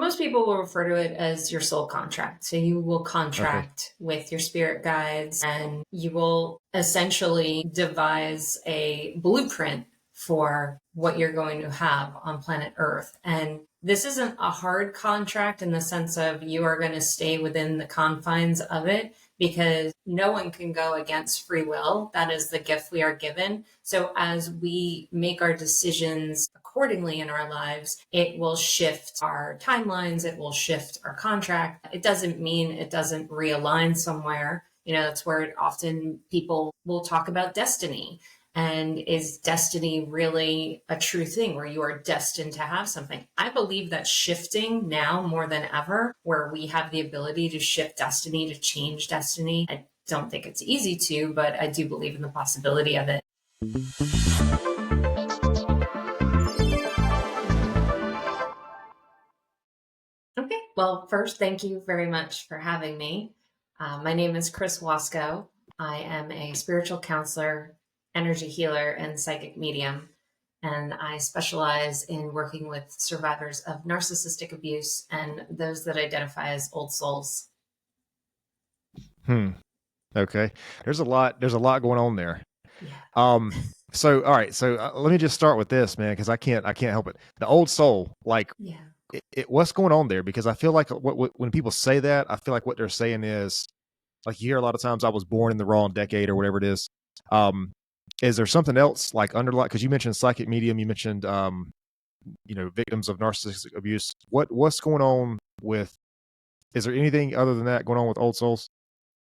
Most people will refer to it as your soul contract. So you will Okay. contract with your spirit guides and you will essentially devise a blueprint for what you're going to have on planet Earth. And this isn't a hard contract in the sense of you are going to stay within the confines of it because no one can go against free will. That is the gift we are given. So as we make our decisions accordingly in our lives, it will shift our timelines, it will shift our contract. It doesn't mean it doesn't realign somewhere. That's where often people will talk about destiny. And is destiny really a true thing where you are destined to have something? I believe that shifting now more than ever, where we have the ability to shift destiny, to change destiny. I don't think it's easy to, but I do believe in the possibility of it. Okay. Well, first, thank you very much for having me. My name is Chris Wasko. I am a spiritual counselor, energy healer, and psychic medium. And I specialize in working with survivors of narcissistic abuse and those that identify as old souls. Hmm. Okay. There's a lot going on there. Yeah. So all right. So let me just start with this, man, because I can't help it. The old soul, like, Yeah. what's going on there? Because I feel like when people say that, I feel like what they're saying is like you hear a lot of times, I was born in the wrong decade or whatever it is. Um, is there something else like underlying? Because you mentioned psychic medium, you mentioned victims of narcissistic abuse. What's going on with? Is there anything other than that going on with old souls?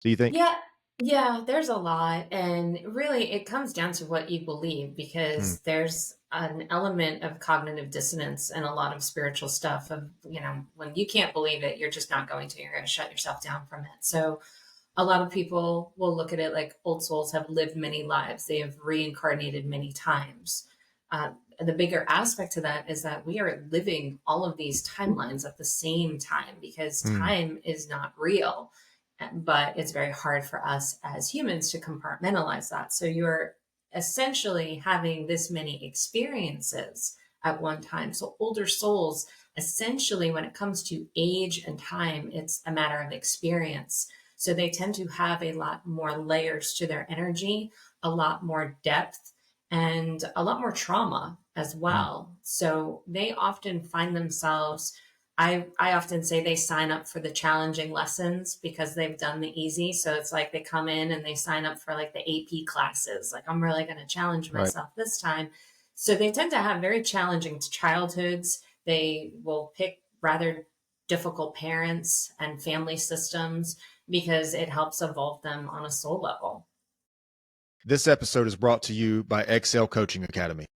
Do you think? Yeah, yeah, there's a lot. And really, it comes down to what you believe Hmm. because there's an element of cognitive dissonance and a lot of spiritual stuff of, when you can't believe it, you're just not going to, you're going to shut yourself down from it. So a lot of people will look at it like old souls have lived many lives, they have reincarnated many times. The bigger aspect to that is that we are living all of these timelines at the same time because Hmm. time is not real, but it's very hard for us as humans to compartmentalize that. So you're essentially having this many experiences at one time. So older souls, essentially, when it comes to age and time, it's a matter of experience. So they tend to have a lot more layers to their energy, a lot more depth, and a lot more trauma as Hmm. well. So they often find themselves, I often say they sign up for the challenging lessons because they've done the easy. So it's like they come in and they sign up for like the AP classes. Like, I'm really going to challenge Right. myself this time. So they tend to have very challenging childhoods. They will pick rather difficult parents and family systems because it helps evolve them on a soul level. This episode is brought to you by Excel Coaching Academy.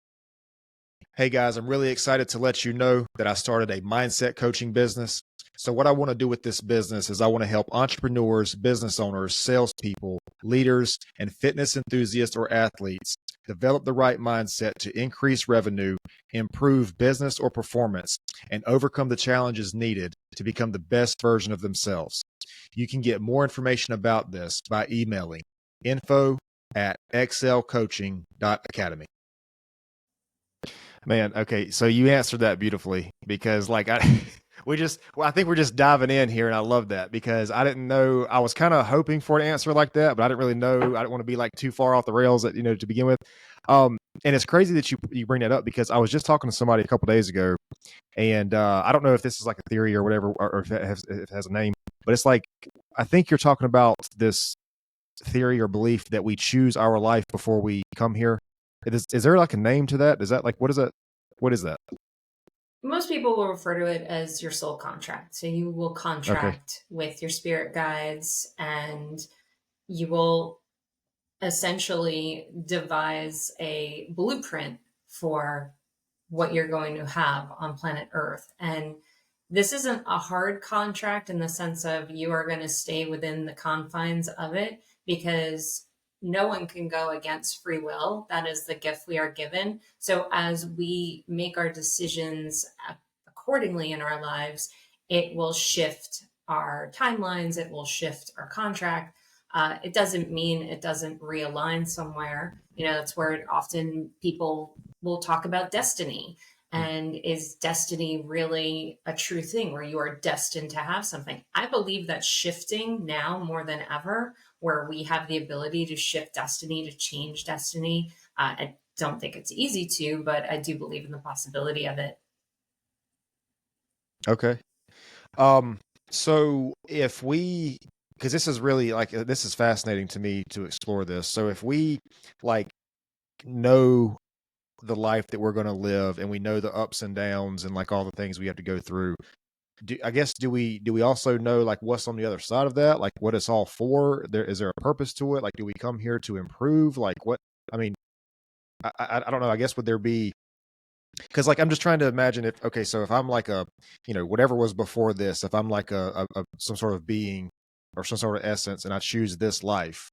Hey guys, I'm really excited to let you know that I started a mindset coaching business. So what I want to do with this business is I want to help entrepreneurs, business owners, salespeople, leaders, and fitness enthusiasts or athletes develop the right mindset to increase revenue, improve business or performance, and overcome the challenges needed to become the best version of themselves. You can get more information about this by emailing info@excelcoaching.academy. Man, okay, so you answered that beautifully because I think we're just diving in here and I love that because I didn't know. I was kind of hoping for an answer like that, but I didn't really know. I didn't want to be like too far off the rails to begin with. And it's crazy that you bring that up because I was just talking to somebody a couple days ago and I don't know if this is like a theory or whatever or if it has a name, but it's like I think you're talking about this theory or belief that we choose our life before we come here. Is there like a name to that? Is that like what is that? What is that? Most people will refer to it as your soul contract. So you will Okay. contract with your spirit guides and you will essentially devise a blueprint for what you're going to have on planet Earth. And this isn't a hard contract in the sense of you are going to stay within the confines of it because no one can go against free will. That is the gift we are given. So as we make our decisions accordingly in our lives, it will shift our timelines, it will shift our contract. It doesn't mean it doesn't realign somewhere. That's where often people will talk about destiny. Mm. And is destiny really a true thing where you are destined to have something? I believe that shifting now more than ever, where we have the ability to shift destiny, to change destiny. I don't think it's easy to, but I do believe in the possibility of it. Okay. Um, so if we, because this is really like, this is fascinating to me to explore this. So if we like know the life that we're going to live and we know the ups and downs and like all the things we have to go through, I guess, do we also know like what's on the other side of that? Like what it's all for? Is there a purpose to it? Like, do we come here to improve? Like what, I mean, I don't know. I guess would there be, because like I'm just trying to imagine if, okay, so if I'm like a, whatever was before this, if I'm like a some sort of being or some sort of essence and I choose this life,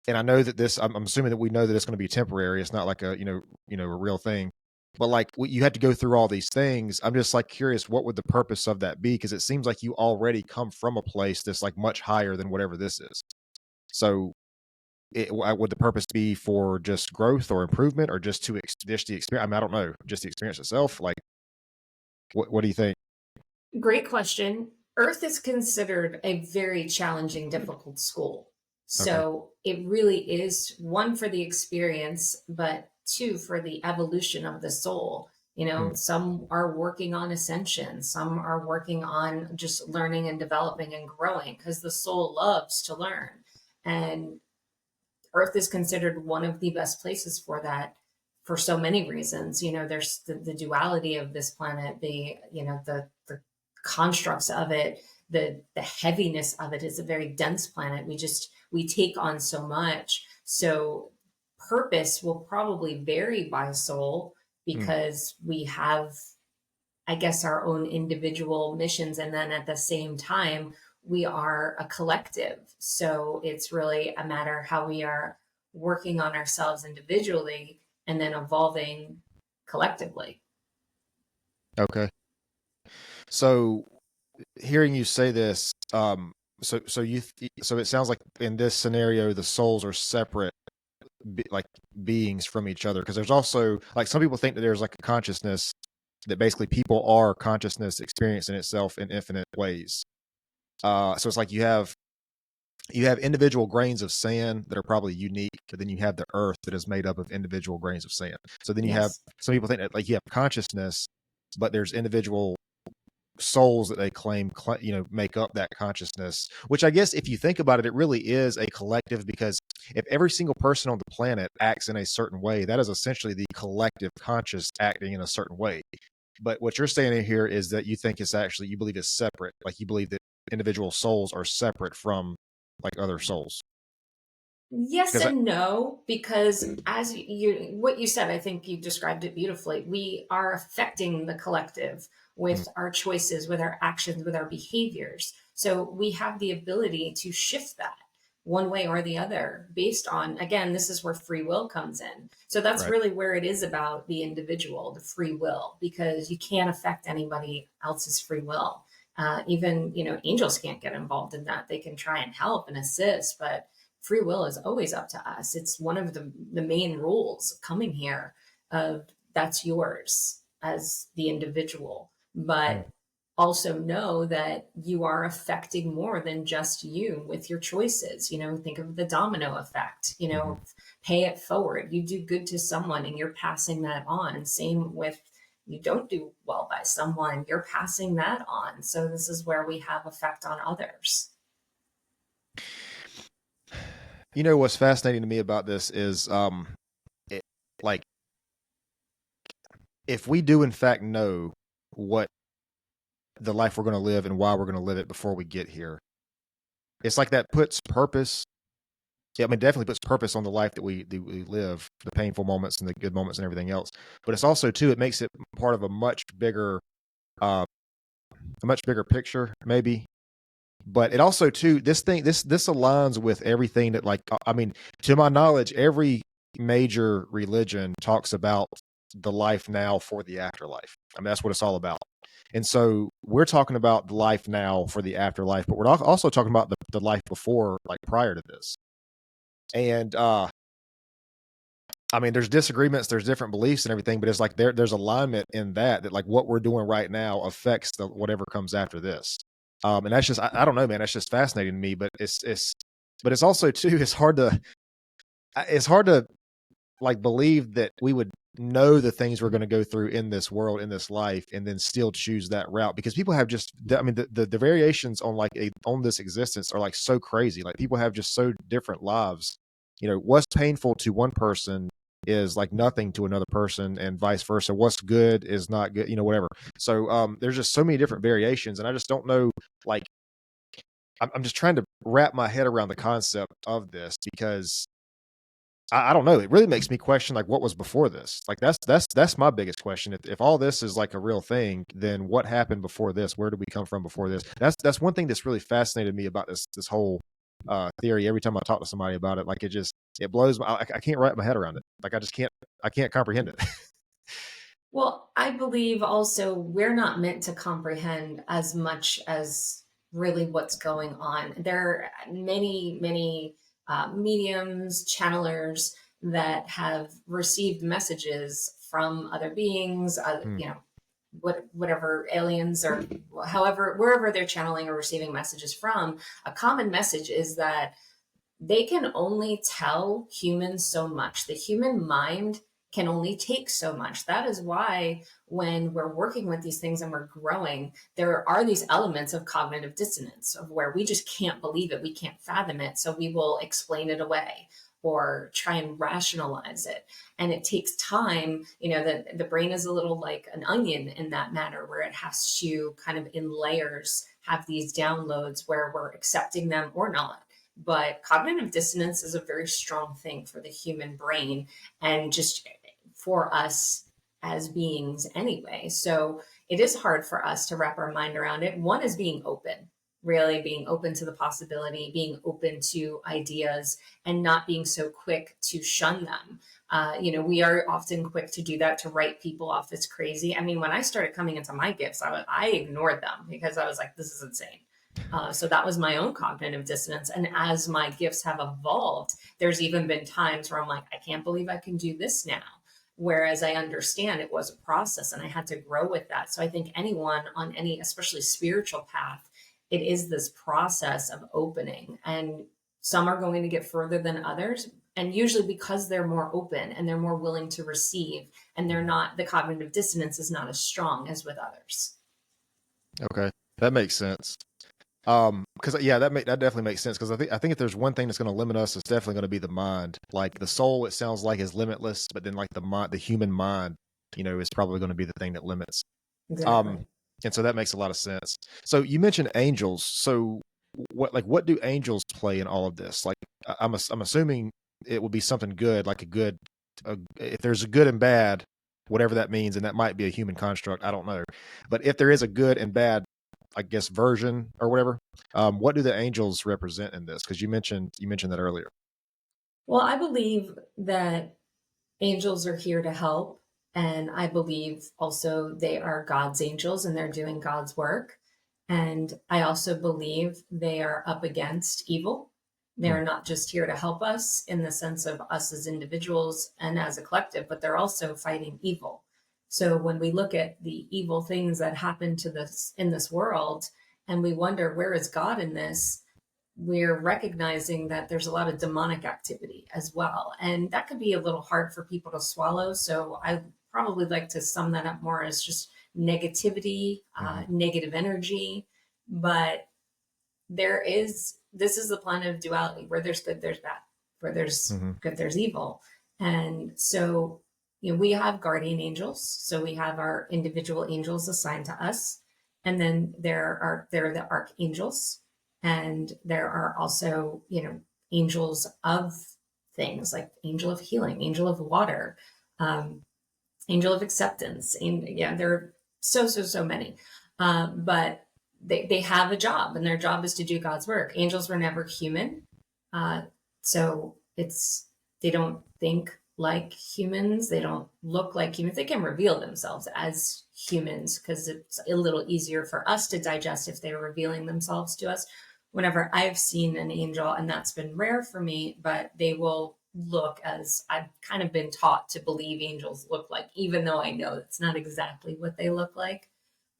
and I know that this, I'm assuming that we know that it's going to be temporary. It's not like a, a real thing, but like you had to go through all these things. I'm just like curious, what would the purpose of that be? Because it seems like you already come from a place that's like much higher than whatever this is. So would the purpose be for just growth or improvement or just to just the experience? I mean, I don't know, just the experience itself. Like, what do you think? Great question. Earth is considered a very challenging, difficult school. Okay. So it really is one for the experience, but two for the evolution of the soul. Mm. Some are working on ascension, some are working on just learning and developing and growing because the soul loves to learn. And Earth is considered one of the best places for that for so many reasons. There's the duality of this planet, the constructs of it, the heaviness of it is a very dense planet. We take on so much. So purpose will probably vary by soul Mm. because we have, I guess, our own individual missions. And then at the same time, we are a collective. So it's really a matter how we are working on ourselves individually and then evolving collectively. Okay. So hearing you say this, so it sounds like in this scenario, the souls are separate, like beings from each other. Because there's also like some people think that there's like a consciousness that basically people are consciousness experiencing itself in infinite ways. So it's like you have individual grains of sand that are probably unique, but then you have the earth that is made up of individual grains of sand. So then you have Yes. some people think that like you have consciousness, but there's individual souls that they claim, make up that consciousness, which I guess if you think about it, it really is a collective, because if every single person on the planet acts in a certain way, that is essentially the collective conscious acting in a certain way. But what you're saying in here is that you think it's actually, you believe it's separate. Like you believe that individual souls are separate from like other souls. Yes Because I, and no, because as what you said, I think you described it beautifully. We are affecting the collective mm, with our choices, with our actions, with our behaviors. So we have the ability to shift that one way or the other based on, again, this is where free will comes in. So that's right. really where it is about the individual, the free will, because you can't affect anybody else's free will. Even, angels can't get involved in that. They can try and help and assist, but free will is always up to us. It's one of the main rules of coming here of that's yours as the individual. Mm, But also know that you are affecting more than just you with your choices. Think of the domino effect, mhm. pay it forward. You do good to someone and you're passing that on. Same with you don't do well by someone, you're passing that on. So this is where we have effect on others. What's fascinating to me about this is it, like if we do in fact know what the life we're going to live and why we're going to live it before we get here, it's like that puts purpose. Yeah, I mean, definitely puts purpose on the life that we live, the painful moments and the good moments and everything else. But it's also too, it makes it part of uh, a much bigger picture, maybe. But it also too, this aligns with everything that, like, I mean, to my knowledge, every major religion talks about the life now for the afterlife. I mean, that's what it's all about. And so we're talking about the life now for the afterlife, but we're also talking about the life before, like prior to this. And I mean, there's disagreements, there's different beliefs and everything, but it's like there's alignment in that like what we're doing right now affects the whatever comes after this. And that's just I don't know, man. That's just fascinating to me. But but it's also too. It's hard to like believe that we would know the things we're going to go through in this world, in this life, and then still choose that route because people have just, I mean, the variations on like on this existence are like so crazy. Like people have just so different lives. You know, what's painful to one person is like nothing to another person and vice versa. What's good is not good, you know, whatever. So there's just so many different variations and I just don't know, like, I'm just trying to wrap my head around the concept of this because I don't know. It really makes me question like what was before this. Like that's my biggest question. If all this is like a real thing, then what happened before this? Where did we come from before this? That's one thing that's really fascinated me about this whole theory. Every time I talk to somebody about it, like it blows my I can't wrap my head around it. Like I can't comprehend it. Well, I believe also we're not meant to comprehend as much as really what's going on. There are many mediums, channelers that have received messages from other beings, Hmm. whatever aliens or however, wherever they're channeling or receiving messages from. A common message is that they can only tell humans so much. The human mind can only take so much. That is why when we're working with these things and we're growing, there are these elements of cognitive dissonance of where we just can't believe it, we can't fathom it, so we will explain it away or try and rationalize it. And it takes time. The brain is a little like an onion in that matter, where it has to kind of in layers have these downloads where we're accepting them or not. But cognitive dissonance is a very strong thing for the human brain and just for us as beings anyway. So it is hard for us to wrap our mind around it. One is being open, really being open to the possibility, being open to ideas, and not being so quick to shun them. We are often quick to do that, to write people off as crazy. I mean, when I started coming into my gifts, I ignored them because I was like, this is insane. So that was my own cognitive dissonance. And as my gifts have evolved, there's even been times where I'm like, I can't believe I can do this now. Whereas I understand it was a process and I had to grow with that. So I think anyone on any, especially spiritual path, it is this process of opening. And some are going to get further than others. And usually because they're more open and they're more willing to receive, and they're not, the cognitive dissonance is not as strong as with others. Okay, that makes sense. Because yeah, that definitely makes sense. Because I think if there's one thing that's going to limit us, it's definitely going to be the mind. Like the soul, it sounds like is limitless, but then like the human mind, you know, is probably going to be the thing that limits. Um, Exactly. and so that makes a lot of sense. So you mentioned angels. So what do angels play in all of this? Like I'm assuming it would be something good, like if there's a good and bad, whatever that means, and that might be a human construct. I don't know, but if there is a good and bad, I guess version or whatever, what do the angels represent in this? Because you mentioned that earlier. Well, I believe that angels are here to help. And I believe also they are God's angels and they're doing God's work. And I also believe they are up against evil. Hmm. They're not just here to help us in the sense of us as individuals and as a collective, but they're also fighting evil. So when we look at the evil things that happen to this in this world and we wonder, where is God in this? We're recognizing that there's a lot of demonic activity as well. And that could be a little hard for people to swallow. So I probably like to sum that up more as just negativity, Hmm. negative energy. But this is the planet of duality where there's good, there's bad, where there's Hmm. good, there's evil. And so, we have guardian angels. So we have our individual angels assigned to us. And then there are the archangels. And there are also, angels of things like angel of healing, angel of water, um, angel of acceptance. And yeah, there are so many. But they have a job and their job is to do God's work. Angels were never human. Uh, so they don't think like humans. They don't look like humans. They can reveal themselves as humans because it's a little easier for us to digest if they're revealing themselves to us. Whenever I've seen an angel, and that's been rare for me, but they will look as I've kind of been taught to believe angels look like, even though I know it's not exactly what they look like.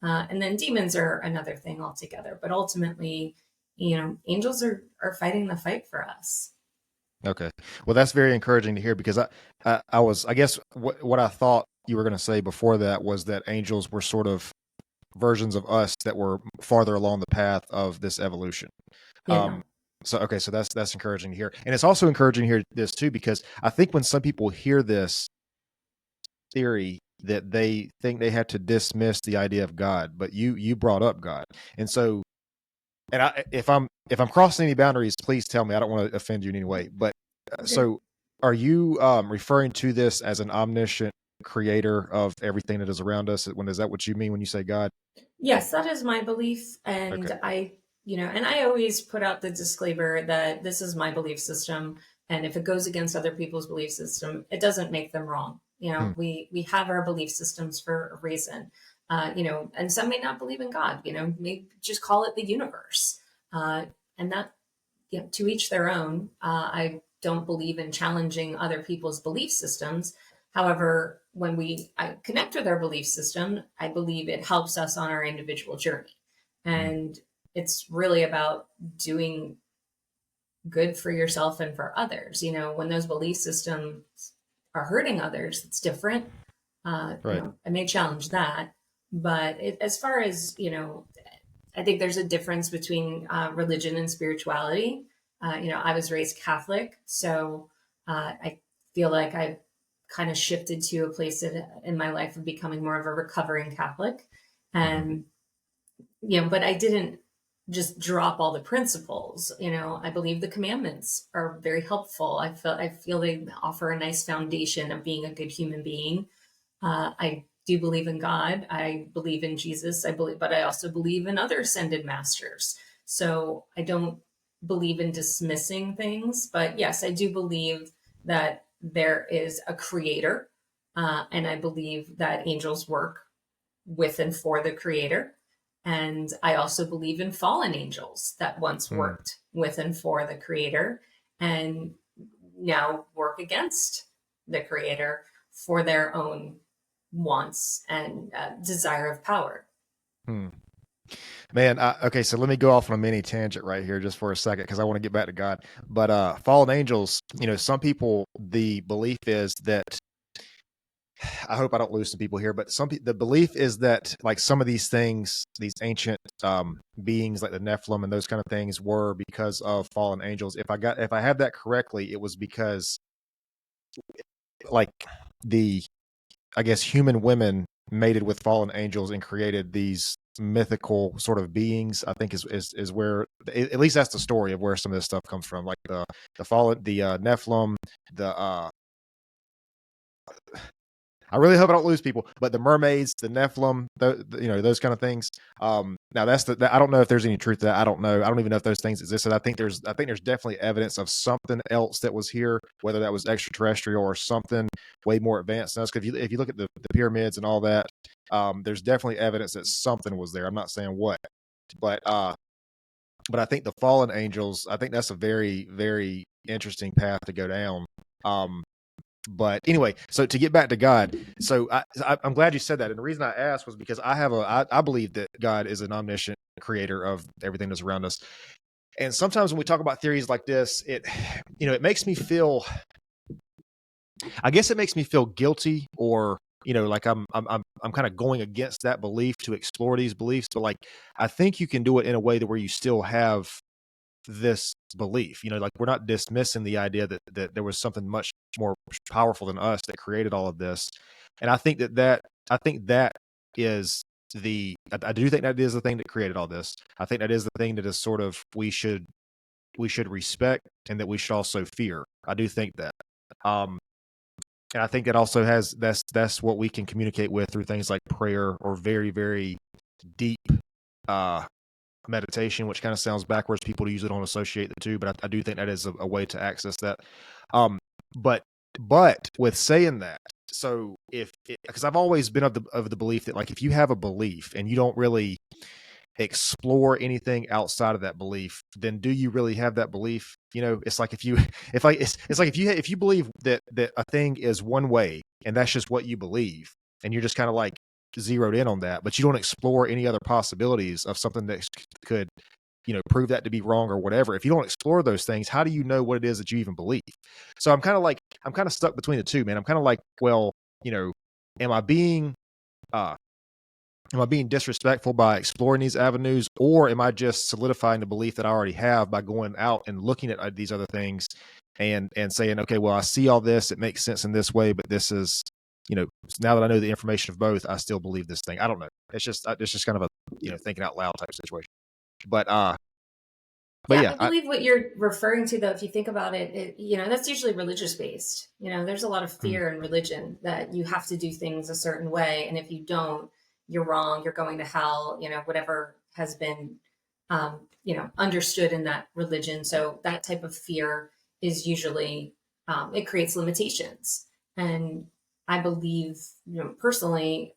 And then demons are another thing altogether. But ultimately, angels are fighting the fight for us. Okay. Well, that's very encouraging to hear because I guess what I thought you were going to say before that was that angels were sort of versions of us that were farther along the path of this evolution. You know, So okay, so that's encouraging to hear, and it's also encouraging to hear this too because I think when some people hear this theory that they think they have to dismiss the idea of God, but you brought up God, and so and if I'm crossing any boundaries, please tell me. I don't want to offend you in any way, but okay. so are you referring to this as an omniscient creator of everything that is around us? When is that what you mean when you say God? Yes, that is my belief. Okay. And I always put out the disclaimer that this is my belief system. And if it goes against other people's belief system, it doesn't make them wrong. Hmm. We have our belief systems for a reason. And some may not believe in God, maybe just call it the universe. And that, to each their own. I don't believe in challenging other people's belief systems. However, when I connect with our belief system, I believe it helps us on our individual journey. Hmm. And it's really about doing good for yourself and for others. When those belief systems are hurting others, it's different. Right. I may challenge that. But as far as, I think there's a difference between religion and spirituality. I was raised Catholic, so I feel like I've kind of shifted to a place in my life of becoming more of a recovering Catholic. Hmm. And, but I didn't just drop all the principles. I believe the commandments are very helpful. I feel they offer a nice foundation of being a good human being. I do believe in God. I believe in Jesus. But I also believe in other ascended masters. So I don't believe in dismissing things. But yes, I do believe that there is a creator. And I believe that angels work with and for the creator. And I also believe in fallen angels that once Hmm. worked with and for the creator and now work against the creator for their own wants and desire of power. Hmm. Man, okay, so let me go off on a mini tangent right here just for a second because I want to get back to God. But fallen angels, some people the belief is that I hope I don't lose some people here, but the belief is that like some of these things, these ancient beings like the Nephilim and those kind of things were because of fallen angels. If I have that correctly, it was because like the I guess human women mated with fallen angels and created these mythical sort of beings. I think is where at least that's the story of where some of this stuff comes from. Like the fallen the Nephilim, the I really hope I don't lose people, but the mermaids, the Nephilim, those kind of things. Now I don't know if there's any truth to that. I don't know. I don't even know if those things existed. I think there's definitely evidence of something else that was here, whether that was extraterrestrial or something way more advanced than us. Because if you look at the pyramids and all that, there's definitely evidence that something was there. I'm not saying what, but I think the fallen angels. I think that's a very very interesting path to go down. But anyway, so to get back to God, so I'm glad you said that, and the reason I asked was because I believe that God is an omniscient creator of everything that's around us, and sometimes when we talk about theories like this, it makes me feel, I guess it makes me feel guilty, or like I'm kind of going against that belief to explore these beliefs, but like I think you can do it in a way that where you still have this belief, like we're not dismissing the idea that there was something much more powerful than us that created all of this. And I think that is I do think that is the thing that created all this. I think that is the thing that is sort of we should respect and that we should also fear. I do think that. Um and I think that also has that's what we can communicate with through things like prayer or very, very deep uh meditation, which kind of sounds backwards. People usually don't associate the two, but I do think that is a way to access that. Um, but with saying that, so because I've always been of the belief that like if you have a belief and you don't really explore anything outside of that belief, then do you really have that belief? It's like if you believe that a thing is one way and that's just what you believe, and you're just kind of like zeroed in on that, but you don't explore any other possibilities of something that could prove that to be wrong or whatever. If you don't explore those things, how do you know what it is that you even believe? So I'm kind of stuck between the two, man. I'm kind of like, well, am I being uh am I being disrespectful by exploring these avenues, or am I just solidifying the belief that I already have by going out and looking at these other things and saying, okay, well, I see all this, it makes sense in this way, but this is, now that I know the information of both, I still believe this thing. I don't know. It's just kind of a thinking out loud type situation. But Yeah, yeah, I believe what you're referring to, though, if you think about it, that's usually religious based. There's a lot of fear in religion that you have to do things a certain way. And if you don't, you're wrong, you're going to hell, whatever has been, understood in that religion. So that type of fear is usually, it creates limitations. And I believe, personally,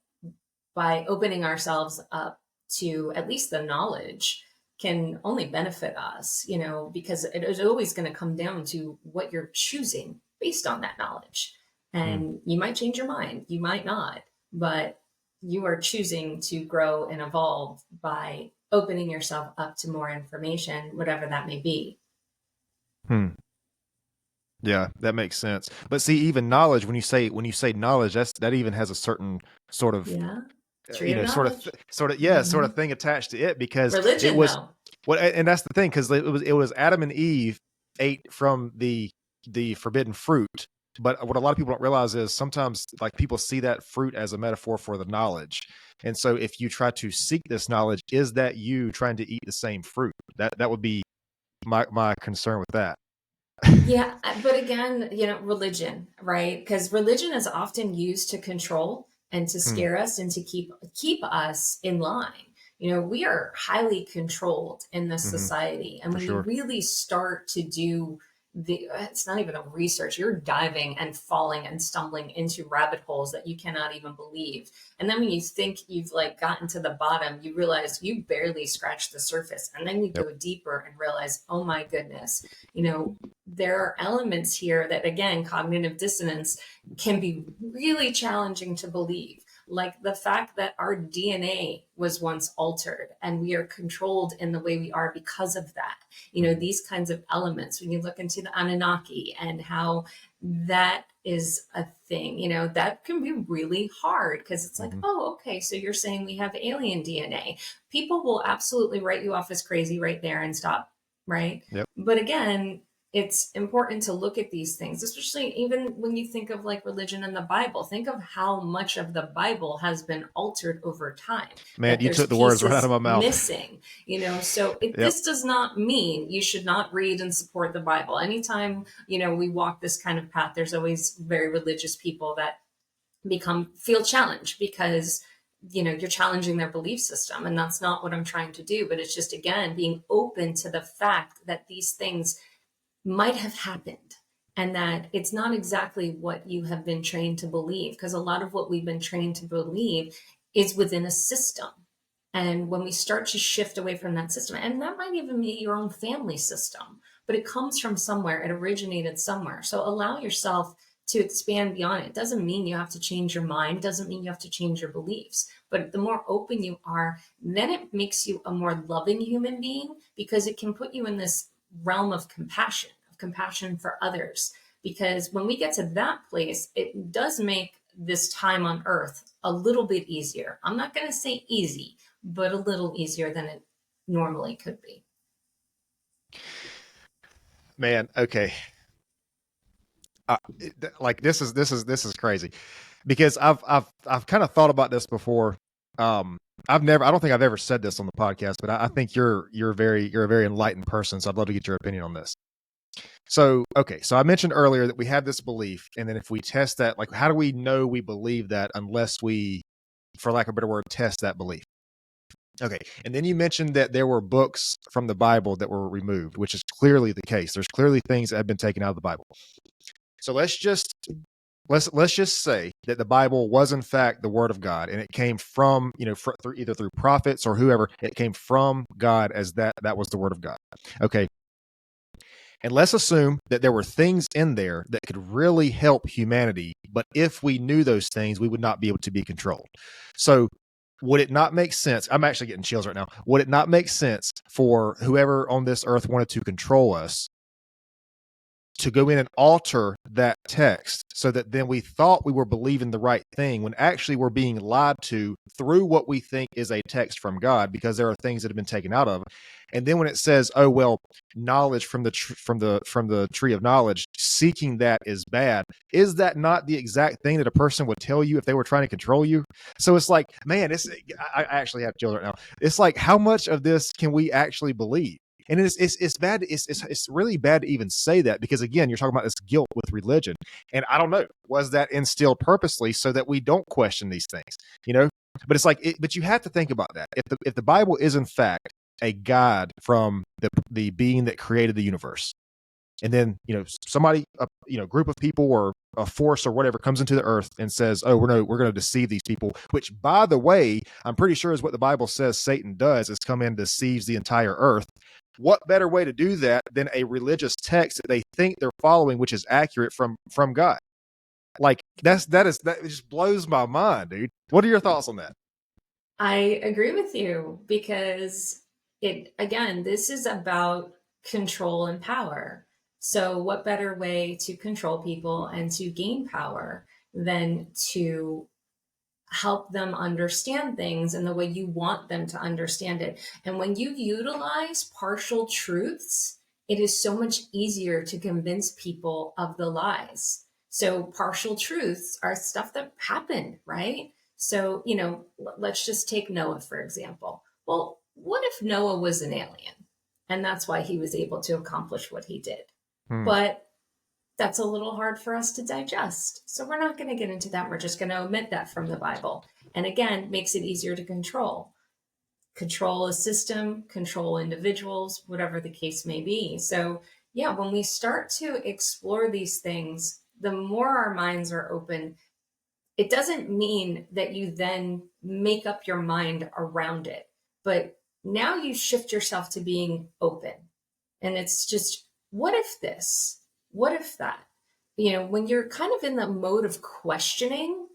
by opening ourselves up to at least the knowledge can only benefit us, because it is always going to come down to what you're choosing based on that knowledge. And you might change your mind, you might not, but you are choosing to grow and evolve by opening yourself up to more information, whatever that may be. Yeah, that makes sense. But see, even knowledge, when you say knowledge, that even has a certain sort of Yeah. Tree of sort knowledge. of thing attached to it, because it Religion, was though. and that's the thing, because it was Adam and Eve ate from the forbidden fruit. But what a lot of people don't realize is sometimes like people see that fruit as a metaphor for the knowledge. And so if you try to seek this knowledge, is that you trying to eat the same fruit? That would be my concern with that. Yeah, but again, religion, right? Because religion is often used to control and to Hmm, scare us and to keep us in line. We are highly controlled in this hmm, society, and for when you sure. really start to do it's not even a research. You're diving and falling and stumbling into rabbit holes that you cannot even believe. And then when you think you've like gotten to the bottom, you realize you barely scratched the surface. And then you Yep. go deeper and realize, oh my goodness, there are elements here that, again, cognitive dissonance can be really challenging to believe. Like the fact that our DNA was once altered and we are controlled in the way we are because of that. These kinds of elements, when you look into the Anunnaki and how that is a thing, that can be really hard because it's like, Hmm. oh, okay, so you're saying we have alien DNA. People will absolutely write you off as crazy right there and stop, right? Yep. But again, it's important to look at these things, especially even when you think of like religion and the Bible. Think of how much of the Bible has been altered over time, Man, that you there's took the words right out of pieces my mouth. missing, so Yep. this does not mean you should not read and support the Bible. Anytime, we walk this kind of path, there's always very religious people that feel challenged because you're challenging their belief system, and that's not what I'm trying to do. But it's just, again, being open to the fact that these things might have happened and that it's not exactly what you have been trained to believe, because a lot of what we've been trained to believe is within a system. And when we start to shift away from that system, and that might even be your own family system, but it comes from somewhere, it originated somewhere. So allow yourself to expand beyond it. It doesn't mean you have to change your mind, it doesn't mean you have to change your beliefs. But the more open you are, then it makes you a more loving human being, because it can put you in this realm of compassion for others. Because when we get to that place, it does make this time on earth a little bit easier. I'm not going to say easy, but a little easier than it normally could be. Man, okay. Like this is crazy, because I've kind of thought about this before. I don't think I've ever said this on the podcast, but I think you're a very enlightened person, so I'd love to get your opinion on this. So, okay, so I mentioned earlier that we have this belief, and then if we test that, like, how do we know we believe that unless we, for lack of a better word, test that belief? Okay, and then you mentioned that there were books from the Bible that were removed, which is clearly the case. There's clearly things that have been taken out of the Bible. So let's just let's just say that the Bible was in fact the Word of God, and it came from through either through prophets or whoever. It came from God as that was the Word of God. Okay, and let's assume that there were things in there that could really help humanity, but if we knew those things, we would not be able to be controlled. So would it not make sense? I'm actually getting chills right now. Would it not make sense for whoever on this earth wanted to control us to go in and alter that text so that then we thought we were believing the right thing when actually we're being lied to through what we think is a text from God, because there are things that have been taken out of. And then when it says, oh well, knowledge from the tree of knowledge, seeking that is bad, is that not the exact thing that a person would tell you if they were trying to control you? So it's like, man, I actually have children now. It's like, how much of this can we actually believe? And it's bad. It's really bad to even say that, because again, you're talking about this guilt with religion, and I don't know, was that instilled purposely so that we don't question these things, you know? But it's like, but you have to think about that. If the Bible is in fact a guide from the being that created the universe, and then somebody, group of people or a force or whatever comes into the earth and says, oh, we're going to deceive these people, which by the way, I'm pretty sure is what the Bible says Satan does, is come in and deceives the entire earth. What better way to do that than a religious text that they think they're following, which is accurate from God? Like that just blows my mind, dude. What are your thoughts on that? I agree with you, because this is about control and power. So what better way to control people and to gain power than to help them understand things in the way you want them to understand it? And when you utilize partial truths, it is so much easier to convince people of the lies. So partial truths are stuff that happened, right? So, let's just take Noah, for example. Well, what if Noah was an alien? And that's why he was able to accomplish what he did. Hmm. But that's a little hard for us to digest. So we're not going to get into that. We're just going to omit that from the Bible. And again, makes it easier to control. Control a system, control individuals, whatever the case may be. So yeah, when we start to explore these things, the more our minds are open, it doesn't mean that you then make up your mind around it, but now you shift yourself to being open. And it's just, what if this? What if that? When you're kind of in the mode of questioning,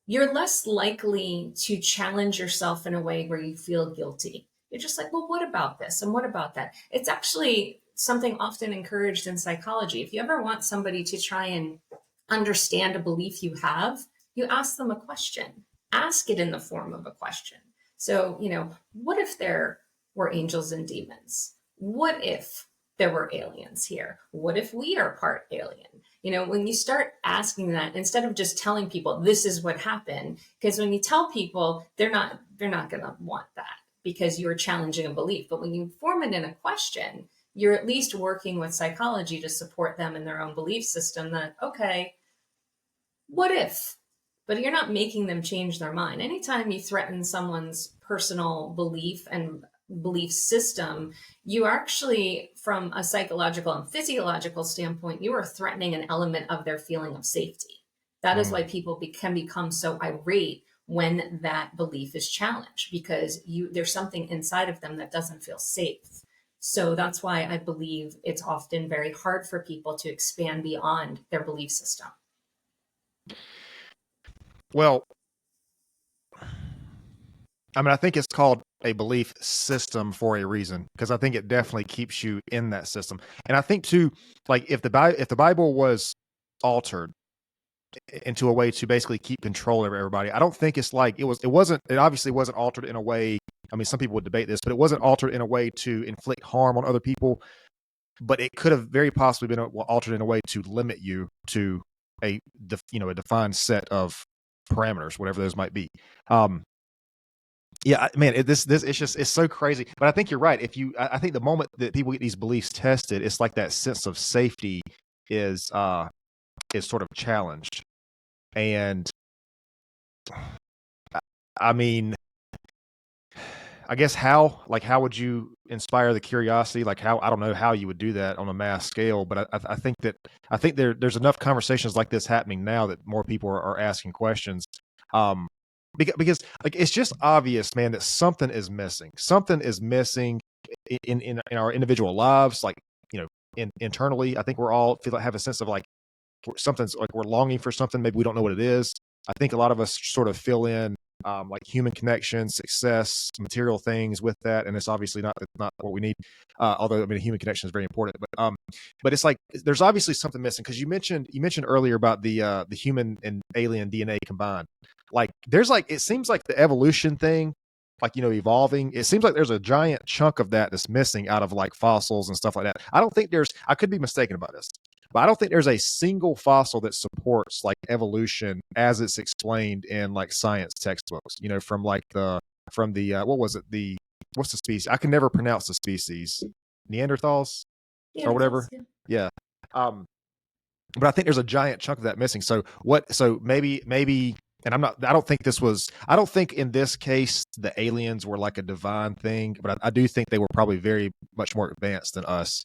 you're less likely to challenge yourself in a way where you feel guilty. You're just like, well, what about this? And what about that? It's actually something often encouraged in psychology. If you ever want somebody to try and understand a belief you have, you ask them a question. Ask it in the form of a question. So, what if there were angels and demons? What if there were aliens here? What if we are part alien? When you start asking that, instead of just telling people this is what happened, because when you tell people, they're not going to want that, because you're challenging a belief. But when you form it in a question, you're at least working with psychology to support them in their own belief system that, okay, what if? But you're not making them change their mind. Anytime you threaten someone's personal belief and belief system, you actually, from a psychological and physiological standpoint, you are threatening an element of their feeling of safety. That is why people can become so irate when that belief is challenged, because there's something inside of them that doesn't feel safe. So that's why I believe it's often very hard for people to expand beyond their belief system. Well, I mean, I think it's called a belief system for a reason, because I think it definitely keeps you in that system. And I think too, like if the Bible was altered into a way to basically keep control over everybody, I don't think it's like it obviously wasn't altered in a way. I mean, some people would debate this, but it wasn't altered in a way to inflict harm on other people. But it could have very possibly been altered in a way to limit you to a defined set of parameters, whatever those might be. Yeah, man, this it's so crazy. But I think you're right. I think the moment that people get these beliefs tested, it's like that sense of safety is sort of challenged. And I mean, I guess how would you inspire the curiosity? Like how, I don't know how you would do that on a mass scale, but I think that there's enough conversations like this happening now that more people are asking questions. Um, because like it's just obvious, man, that something is missing. Something is missing in our individual lives. Like, internally, I think we're all have a sense of like something's like we're longing for something. Maybe we don't know what it is. I think a lot of us sort of fill in like human connection, success, material things with that, and it's obviously not what we need. Although I mean, human connection is very important, but it's like there's obviously something missing because you mentioned earlier about the human and alien DNA combined. Like there's like it seems like the evolution thing, like evolving. It seems like there's a giant chunk of that that's missing out of like fossils and stuff like that. I don't think there's. I could be mistaken about this, but I don't think there's a single fossil that supports like evolution as it's explained in like science textbooks. From the what was it? What's the species? I can never pronounce the species. Neanderthals or whatever. Yeah. Yeah. But I think there's a giant chunk of that missing. So what? So maybe, and I don't think this was. I don't think in this case the aliens were like a divine thing, but I do think they were probably very much more advanced than us.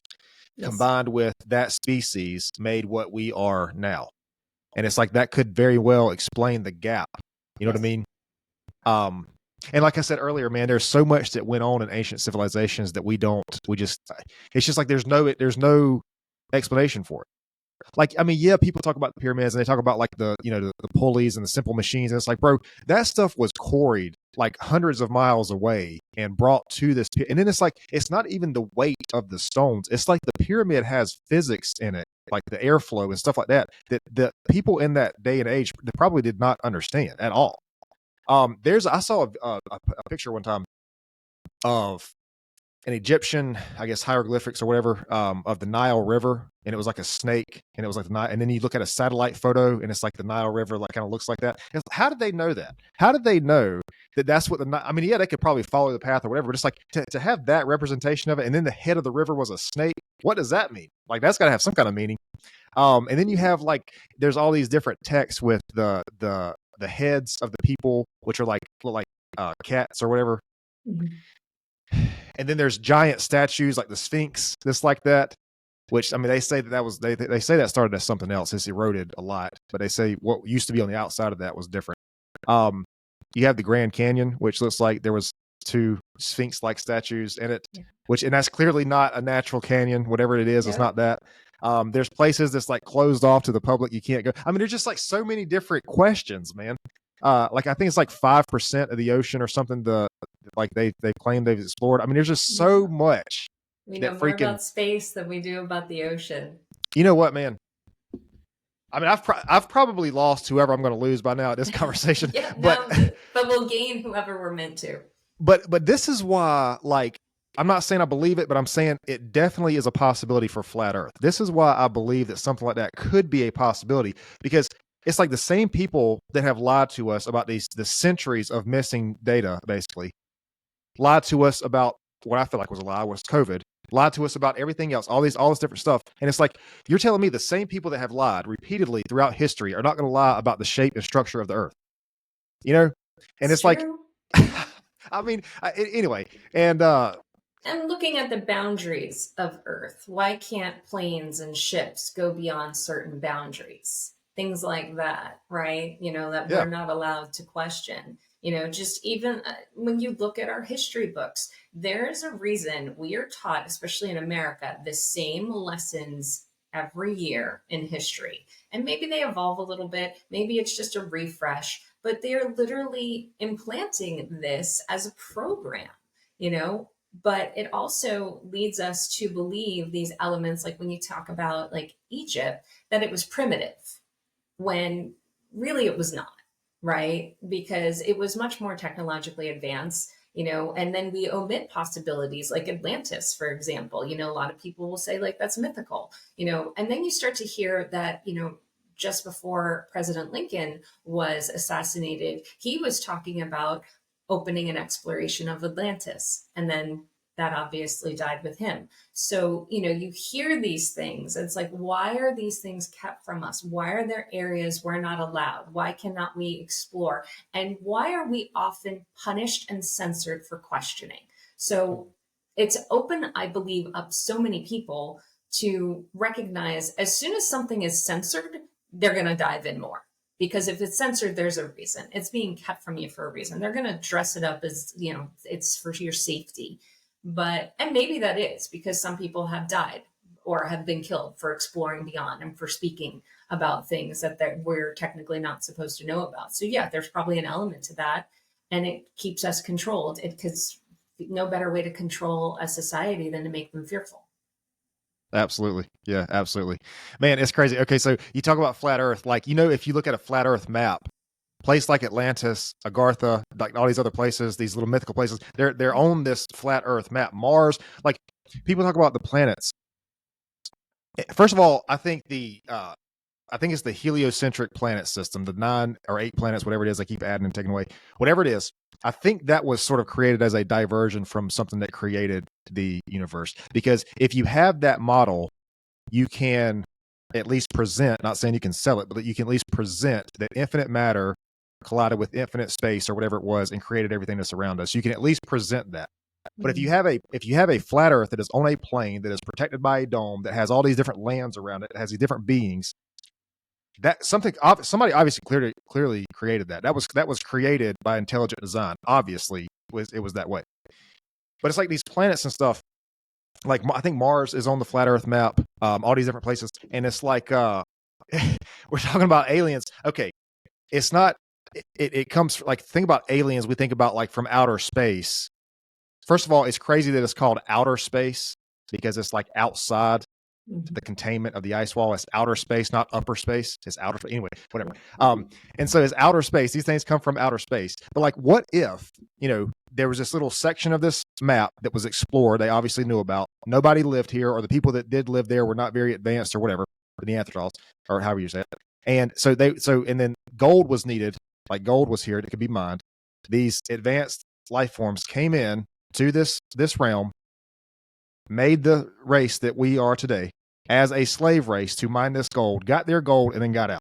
Yes. Combined with that species made what we are now. And it's like that could very well explain the gap. You know what I mean? And like I said earlier, man, there's so much that went on in ancient civilizations that it's just like there's no explanation for it. Like, I mean, yeah, people talk about the pyramids and they talk about like the pulleys and the simple machines. And it's like, bro, that stuff was quarried like hundreds of miles away and brought to this. And then it's like, it's not even the weight of the stones. It's like the pyramid has physics in it, like the airflow and stuff like that, that the people in that day and age probably did not understand at all. I saw a picture one time of an Egyptian, I guess, hieroglyphics or whatever, of the Nile River, and it was like a snake, and it was like the Nile. And then you look at a satellite photo, and it's like the Nile River, like kind of looks like that. How did they know that? How did they know that that's what I mean, yeah, they could probably follow the path or whatever, but it's like to have that representation of it, and then the head of the river was a snake. What does that mean? Like that's got to have some kind of meaning. And then you have like there's all these different texts with the heads of the people, which are like cats or whatever. Mm-hmm. And then there's giant statues like the Sphinx, just like that. Which I mean, they say that was they say that started as something else. It's eroded a lot, but they say what used to be on the outside of that was different. You have the Grand Canyon, which looks like there was two Sphinx-like statues in it, and that's clearly not a natural canyon. Whatever it is, it's not that. There's places that's like closed off to the public. You can't go. I mean, there's just like so many different questions, man. Like I think it's like 5% of the ocean or something. They claim they've explored. I mean, there's just so much. We know more about space than we do about the ocean. You know what, man? I mean, I've probably lost whoever I'm going to lose by now at this conversation. but we'll gain whoever we're meant to. But this is why, like, I'm not saying I believe it, but I'm saying it definitely is a possibility for flat Earth. This is why I believe that something like that could be a possibility, because it's like the same people that have lied to us about the centuries of missing data, basically, lied to us about what I feel like was a lie, was COVID, lied to us about everything else, all this different stuff. And it's like, you're telling me the same people that have lied repeatedly throughout history are not going to lie about the shape and structure of the Earth, And it's like, I mean, anyway, and looking at the boundaries of Earth, why can't planes and ships go beyond certain boundaries? Things like that, right? That we're not allowed to question. Just even when you look at our history books, there's a reason we are taught, especially in America, the same lessons every year in history. And maybe they evolve a little bit. Maybe it's just a refresh, but they're literally implanting this as a program, But it also leads us to believe these elements, like when you talk about like Egypt, that it was primitive, when really it was not, right? Because it was much more technologically advanced, and then we omit possibilities like Atlantis, for example. A lot of people will say like that's mythical, and then you start to hear that, just before President Lincoln was assassinated, he was talking about opening an exploration of Atlantis. And then that obviously died with him. So, you hear these things. It's like, why are these things kept from us? Why are there areas we're not allowed? Why cannot we explore? And why are we often punished and censored for questioning? So it's opened, I believe, up so many people to recognize as soon as something is censored, they're going to dive in more. Because if it's censored, there's a reason. It's being kept from you for a reason. They're going to dress it up as, it's for your safety. And maybe that is because some people have died or have been killed for exploring beyond and for speaking about things that we're technically not supposed to know about. So yeah, there's probably an element to that, and it keeps us controlled. Because no better way to control a society than to make them fearful. Absolutely. Yeah, absolutely. Man, it's crazy. Okay, so you talk about flat Earth. Like, if you look at a flat Earth map, place like Atlantis, Agartha, like all these other places, these little mythical places, they're on this flat Earth map. Mars, like people talk about the planets. First of all, I think it's the heliocentric planet system, the 9 or 8 planets, whatever it is, I keep adding and taking away. Whatever it is, I think that was sort of created as a diversion from something that created the universe. Because if you have that model, you can at least present, not saying you can sell it, but you can at least present that infinite matter collided with infinite space or whatever it was and created everything that's around us. You can at least present that. But if you have a flat Earth that is on a plane that is protected by a dome that has all these different lands around it, that has these different beings, that somebody obviously clearly created that. That was created by intelligent design. Obviously, it was that way. But it's like these planets and stuff. Like I think Mars is on the flat Earth map. All these different places, and it's like we're talking about aliens. Okay, it's not. It comes like think about aliens. We think about like from outer space. First of all, it's crazy that it's called outer space because it's like outside the containment of the ice wall. It's outer space, not upper space. It's outer space. Anyway, whatever. And so it's outer space. These things come from outer space. But like, what if, there was this little section of this map that was explored, they obviously knew about. Nobody lived here, or the people that did live there were not very advanced or whatever, the Neanderthals, or however you say it. And and then gold was needed, like gold was here, it could be mined. These advanced life forms came in to this realm, made the race that we are today as a slave race to mine this gold, got their gold, and then got out.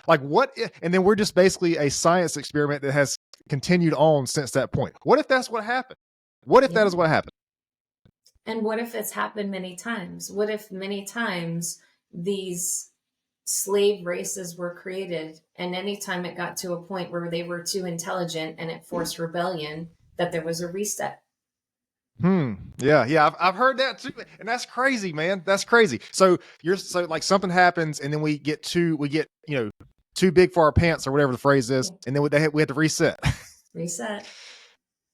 Like what? And then we're just basically a science experiment that has continued on since that point. What if that's what happened? What if that is what happened? And what if it's happened many times? What if many times these slave races were created, and anytime it got to a point where they were too intelligent and it forced rebellion, that there was a reset? Yeah. I've heard that too, and that's crazy, man. That's crazy. So like something happens, and then we get too big for our pants or whatever the phrase is, and then we have to reset. Reset.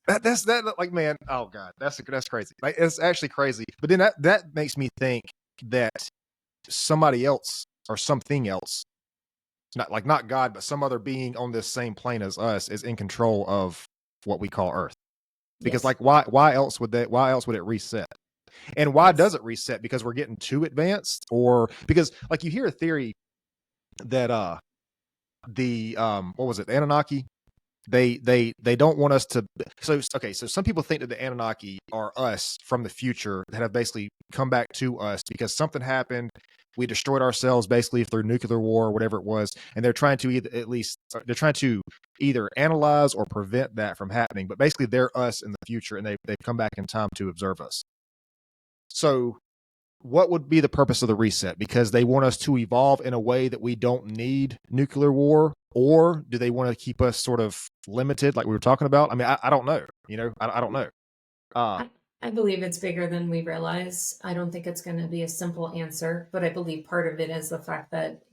That's like, man. Oh God, that's crazy. Like it's actually crazy. But then that makes me think that somebody else or something else, not God, but some other being on this same plane as us is in control of what we call Earth. Because like why else would it reset? And why does it reset? Because we're getting too advanced, or because like you hear a theory that the what was it, the Anunnaki, they don't want us to. So some people think that the Anunnaki are us from the future that have basically come back to us because something happened. We destroyed ourselves basically through nuclear war or whatever it was, and they're trying to either analyze or prevent that from happening. But basically, they're us in the future, and they've come back in time to observe us. So, what would be the purpose of the reset? Because they want us to evolve in a way that we don't need nuclear war, or do they want to keep us sort of limited, like we were talking about? I mean, I don't know. I don't know. I believe it's bigger than we realize. I don't think it's going to be a simple answer, but I believe part of it is the fact that,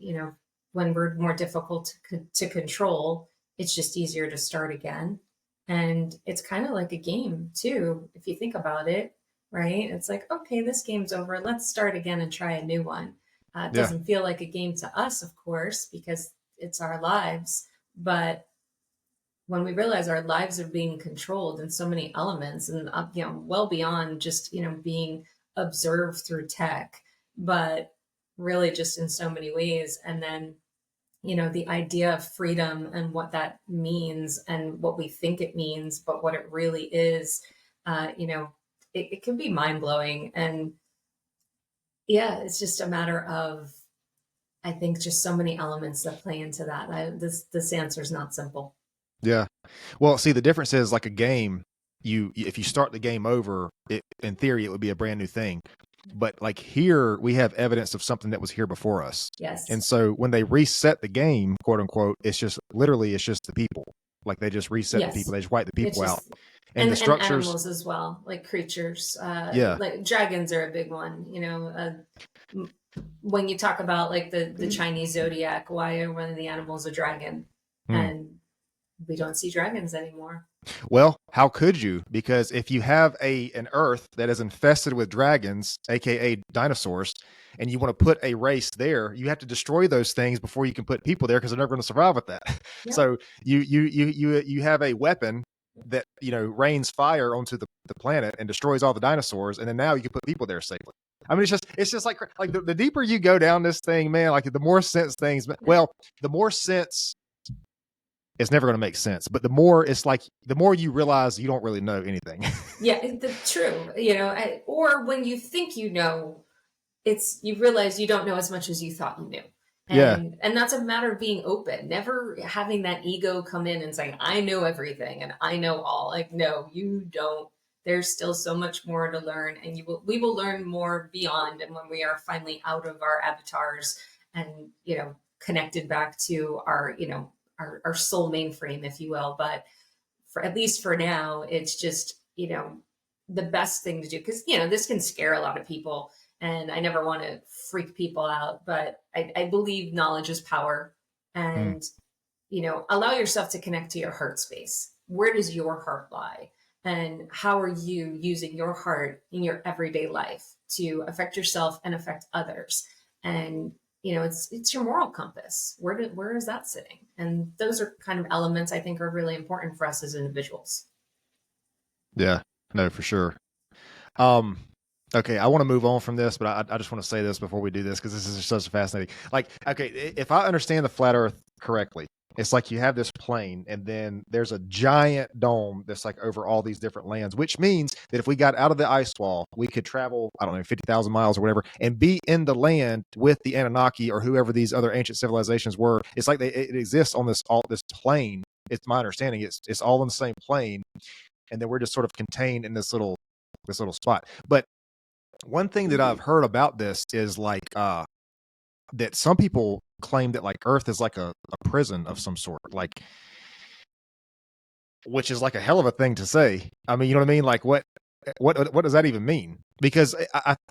when we're more difficult to control, it's just easier to start again. And it's kind of like a game too, if you think about it, right? It's like, okay, this game's over. Let's start again and try a new one. It doesn't feel like a game to us, of course, because it's our lives. But when we realize our lives are being controlled in so many elements and well beyond just being observed through tech, but really just in so many ways. And then the idea of freedom and what that means and what we think it means, but what it really is, it can be mind blowing. And yeah, it's just a matter of, I think, just so many elements that play into that. This answer is not simple. Yeah. Well, see, the difference is like a game. If you start the game over, in theory, it would be a brand new thing. But like here, we have evidence of something that was here before us. Yes. And so when they reset the game, quote unquote, it's just the people. Like they just reset the people. Yes. They just wipe the It's people out. just, And the and structures, animals as well, like creatures. yeah. Like dragons are a big one. When you talk about like the Chinese zodiac, why are one of the animals a dragon? And we don't see dragons anymore. Well, how could you? Because if you have an Earth that is infested with dragons, aka dinosaurs, and you want to put a race there, you have to destroy those things before you can put people there because they're never going to survive with that. Yep. So you have a weapon that rains fire onto the planet and destroys all the dinosaurs, and then now you can put people there safely. I mean, it's just like the deeper you go down this thing, man. Like the more sense things. Well, the more sense. It's never going to make sense. But the more you realize you don't really know anything. Yeah, true. Or when you think you know, you realize you don't know as much as you thought you knew. And that's a matter of being open, never having that ego come in and saying, I know everything and I know all. Like, no, you don't. There's still so much more to learn, and we will learn more beyond. And when we are finally out of our avatars and, connected back to our soul mainframe, if you will. But at least for now, it's just, the best thing to do, because, this can scare a lot of people, and I never want to freak people out, but I believe knowledge is power. And, allow yourself to connect to your heart space. Where does your heart lie? And how are you using your heart in your everyday life to affect yourself and affect others? And it's your moral compass. Where is that sitting? And those are kind of elements I think are really important for us as individuals. Yeah, no, for sure. Okay, I want to move on from this, but I just want to say this before we do this because this is such a fascinating. Like, okay, if I understand the flat Earth correctly, it's like you have this plane, and then there's a giant dome that's like over all these different lands, which means that if we got out of the ice wall, we could travel, I don't know, 50,000 miles or whatever, and be in the land with the Anunnaki or whoever these other ancient civilizations were. It's like it exists on this plane. It's my understanding. It's all in the same plane, and then we're just sort of contained in this little spot. But one thing that I've heard about this is like that some people claim that like Earth is like a prison of some sort, like, which is like a hell of a thing to say. I mean, you know what I mean? Like what does that even mean? Because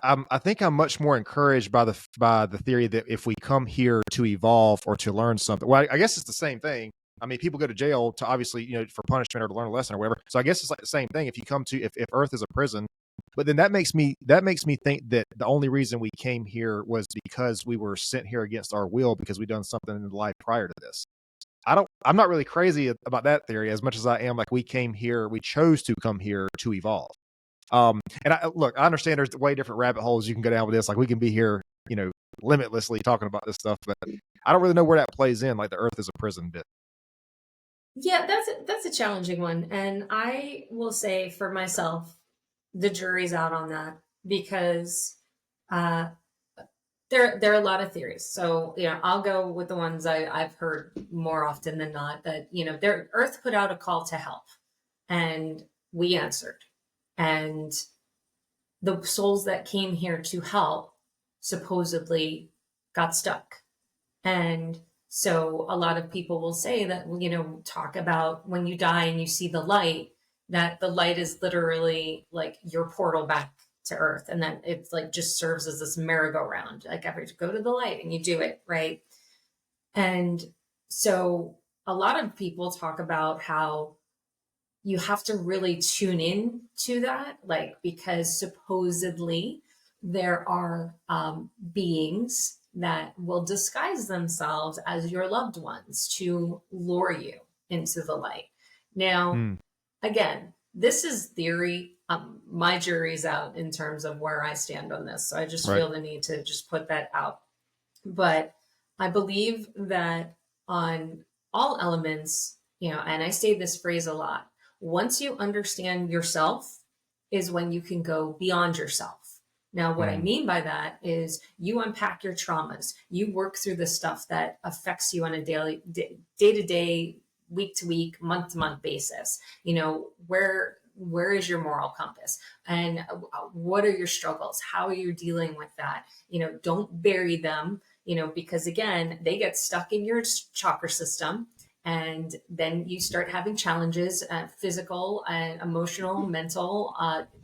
I think I'm much more encouraged by the theory that if we come here to evolve or to learn something, well, I guess it's the same thing. I mean, people go to jail to obviously, for punishment or to learn a lesson or whatever. So I guess it's like the same thing. If you come to, if Earth is a prison, but then that makes me think that the only reason we came here was because we were sent here against our will because we'd done something in life prior to this. I'm not really crazy about that theory as much as I am like we chose to come here to evolve. And I understand there's way different rabbit holes you can go down with this. Like we can be here, limitlessly talking about this stuff, but I don't really know where that plays in, like the Earth is a prison bit. Yeah, that's a challenging one. And I will say for myself, the jury's out on that because there are a lot of theories. So, I'll go with the ones I've heard more often than not that, Earth put out a call to help and we answered. And the souls that came here to help supposedly got stuck. And so a lot of people will say that, talk about when you die and you see the light, that the light is literally like your portal back to Earth. And then it's like just serves as this merry-go-round. Like go to the light and you do it, right? And so a lot of people talk about how you have to really tune in to that, like, because supposedly there are beings that will disguise themselves as your loved ones to lure you into the light. Now, again, this is theory. My jury's out in terms of where I stand on this. So I just feel the need to just put that out. But I believe that on all elements, and I say this phrase a lot, once you understand yourself, is when you can go beyond yourself. Now, what I Mm. mean by that is you unpack your traumas, you work through the stuff that affects you on a daily, day to day, week to week, month to month basis. You know, where is your moral compass, and what are your struggles? How are you dealing with that? You know, don't bury them, you know, because again, they get stuck in your chakra system, and then you start having challenges, physical and emotional, mental.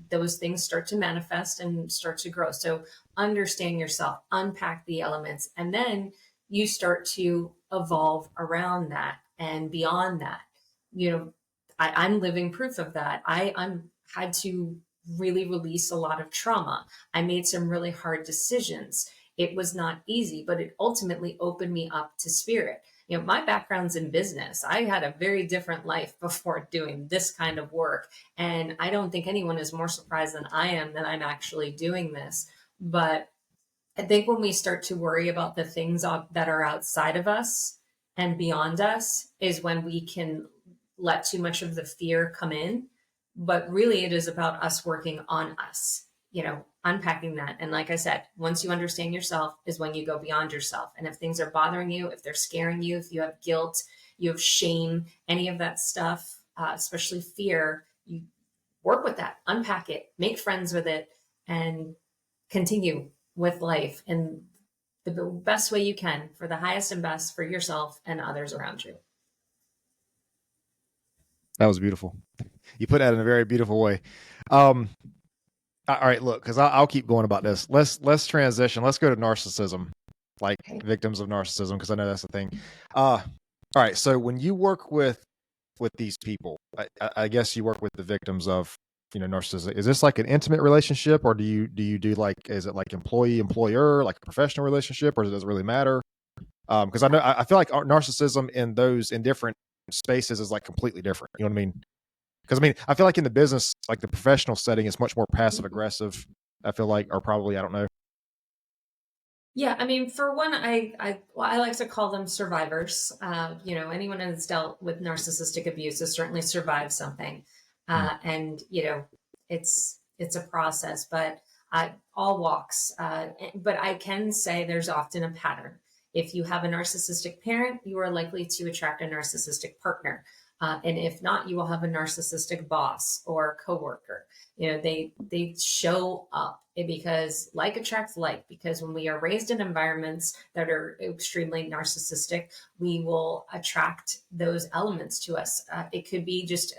Those things start to manifest and start to grow. So understand yourself, unpack the elements, and then you start to evolve around that and beyond that. You know, I'm living proof of that. I'm had to really release a lot of trauma. I made some really hard decisions. It was not easy, but it ultimately opened me up to spirit. You know, my background's in business. I had a very different life before doing this kind of work. And I don't think anyone is more surprised than I am that I'm actually doing this. But I think when we start to worry about the things that are outside of us and beyond us is when we can let too much of the fear come in. But really, it is about us working on us, you know, unpacking that. And like I said, once you understand yourself is when you go beyond yourself. And if things are bothering you, if they're scaring you, if you have guilt, you have shame, any of that stuff, especially fear, you work with that, unpack it, make friends with it, and continue with life in the best way you can for the highest and best for yourself and others around you. That was beautiful. You put that in a very beautiful way. All right, look, because I'll keep going about this. Let's transition. Let's go to narcissism, like Okay. victims of narcissism, because I know that's the thing. All right. So when you work with these people, I guess you work with the victims of narcissism. Is this like an intimate relationship, or do like, is it like employee employer, like a professional relationship, or does it really matter? Because I feel like narcissism in different spaces is like completely different. You know what I mean? Because I mean, I feel like in the business, like the professional setting, is much more passive aggressive. I feel like, or probably, I don't know. Yeah, I mean, for one, I like to call them survivors. You know, anyone that's dealt with narcissistic abuse has certainly survived something, Mm. and you know, it's a process, but all walks. But I can say there's often a pattern. If you have a narcissistic parent, you are likely to attract a narcissistic partner, and if not, you will have a narcissistic boss or coworker. You know, they show up because like attracts like, because when we are raised in environments that are extremely narcissistic, we will attract those elements to us. It could be just,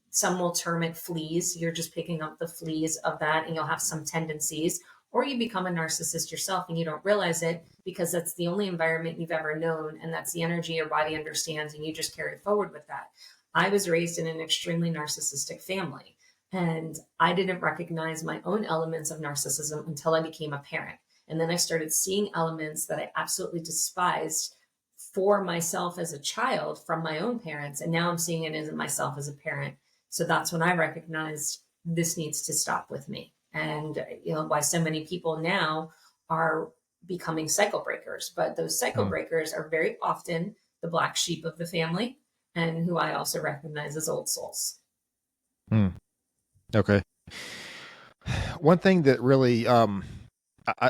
some will term it fleas. You're just picking up the fleas of that and you'll have some tendencies, or you become a narcissist yourself and you don't realize it because that's the only environment you've ever known, and that's the energy your body understands, and you just carry forward with that. I was raised in an extremely narcissistic family, and I didn't recognize my own elements of narcissism until I became a parent. And then I started seeing elements that I absolutely despised for myself as a child from my own parents. And now I'm seeing it in myself as a parent. So that's when I recognized this needs to stop with me. And, you know, why so many people now are becoming cycle breakers. But those cycle Mm. breakers are very often the black sheep of the family, and who I also recognize as old souls. Mm. Okay. One thing that really,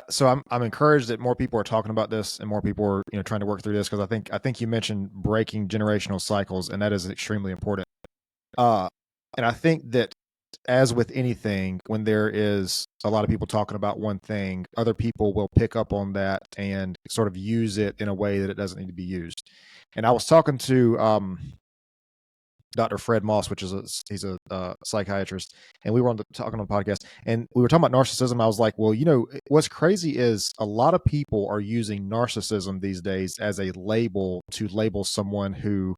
so I'm encouraged that more people are talking about this and more people are trying to work through this, because I think you mentioned breaking generational cycles, and that is extremely important. Uh, and I think that, as with anything, when there is a lot of people talking about one thing, other people will pick up on that and sort of use it in a way that it doesn't need to be used. And I was talking to Dr. Fred Moss, he's a psychiatrist, and we were talking on the podcast, and we were talking about narcissism. I was like, well, what's crazy is a lot of people are using narcissism these days as a label to label someone who,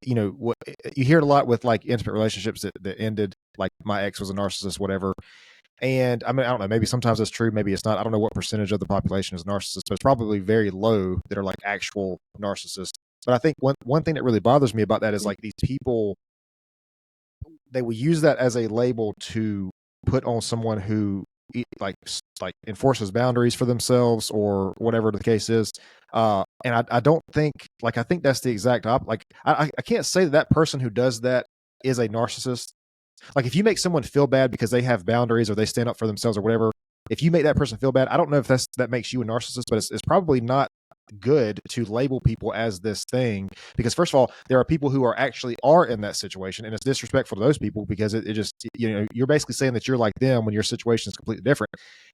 what you hear it a lot with like intimate relationships that ended, like my ex was a narcissist, whatever. And I mean, I don't know, maybe sometimes it's true, maybe it's not. I don't know what percentage of the population is narcissist, but it's probably very low that are like actual narcissists. But I think one thing that really bothers me about that is like these people, they will use that as a label to put on someone who like enforces boundaries for themselves or whatever the case is. And I don't think, like, I think that's the exact opposite. Like, I can't say that person who does that is a narcissist. like if you make someone feel bad because they have boundaries or they stand up for themselves or whatever, if you make that person feel bad, I don't know if that makes you a narcissist, but it's probably not good to label people as this thing, because first of all, there are people who are in that situation, and it's disrespectful to those people because it just, you're basically saying that you're like them when your situation is completely different.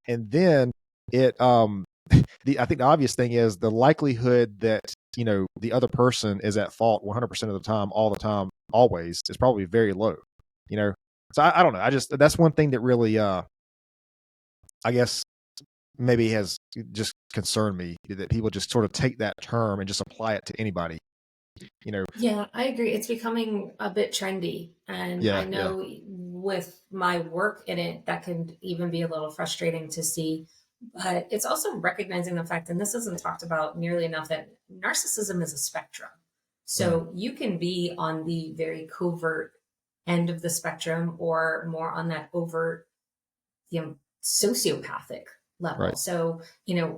And then it I think the obvious thing is the likelihood that the other person is at fault 100% of the time, all the time, always, is probably very low. So I don't know. That's one thing that really I guess maybe has just concerned me, that people just sort of take that term and just apply it to anybody. Yeah, I agree. It's becoming a bit trendy. And I Yeah, yeah, know with my work in it, that can even be a little frustrating to see. But it's also recognizing the fact, and this isn't talked about nearly enough, that narcissism is a spectrum. mm, So you can be on the very covert end of the spectrum or more on that overt, sociopathic level. right, So,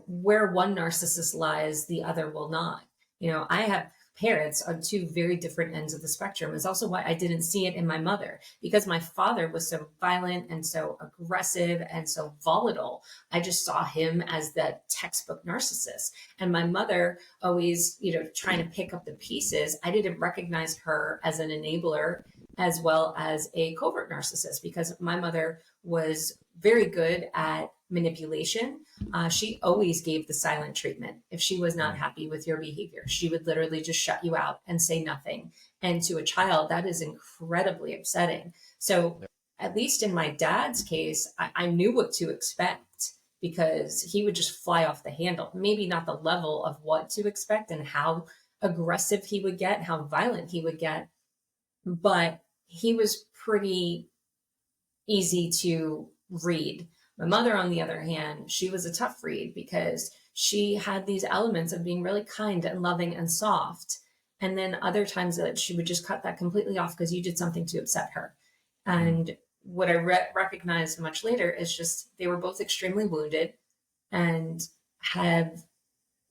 where one narcissist lies, the other will not. I have parents on two very different ends of the spectrum. Is also why I didn't see it in my mother, because my father was so violent and so aggressive and so volatile. I just saw him as that textbook narcissist. And my mother always, trying to pick up the pieces. I didn't recognize her as an enabler as well as a covert narcissist, because my mother was very good at manipulation. She always gave the silent treatment. If she was not mm, happy with your behavior, she would literally just shut you out and say nothing. And to a child, that is incredibly upsetting. So, yeah, at least in my dad's case, I knew what to expect, because he would just fly off the handle. Maybe not the level of what to expect and how aggressive he would get, how violent he would get, but he was pretty easy to read. My mother, on the other hand, she was a tough read, because she had these elements of being really kind and loving and soft. And then other times that she would just cut that completely off because you did something to upset her. mm, And what I recognized much later is just they were both extremely wounded and have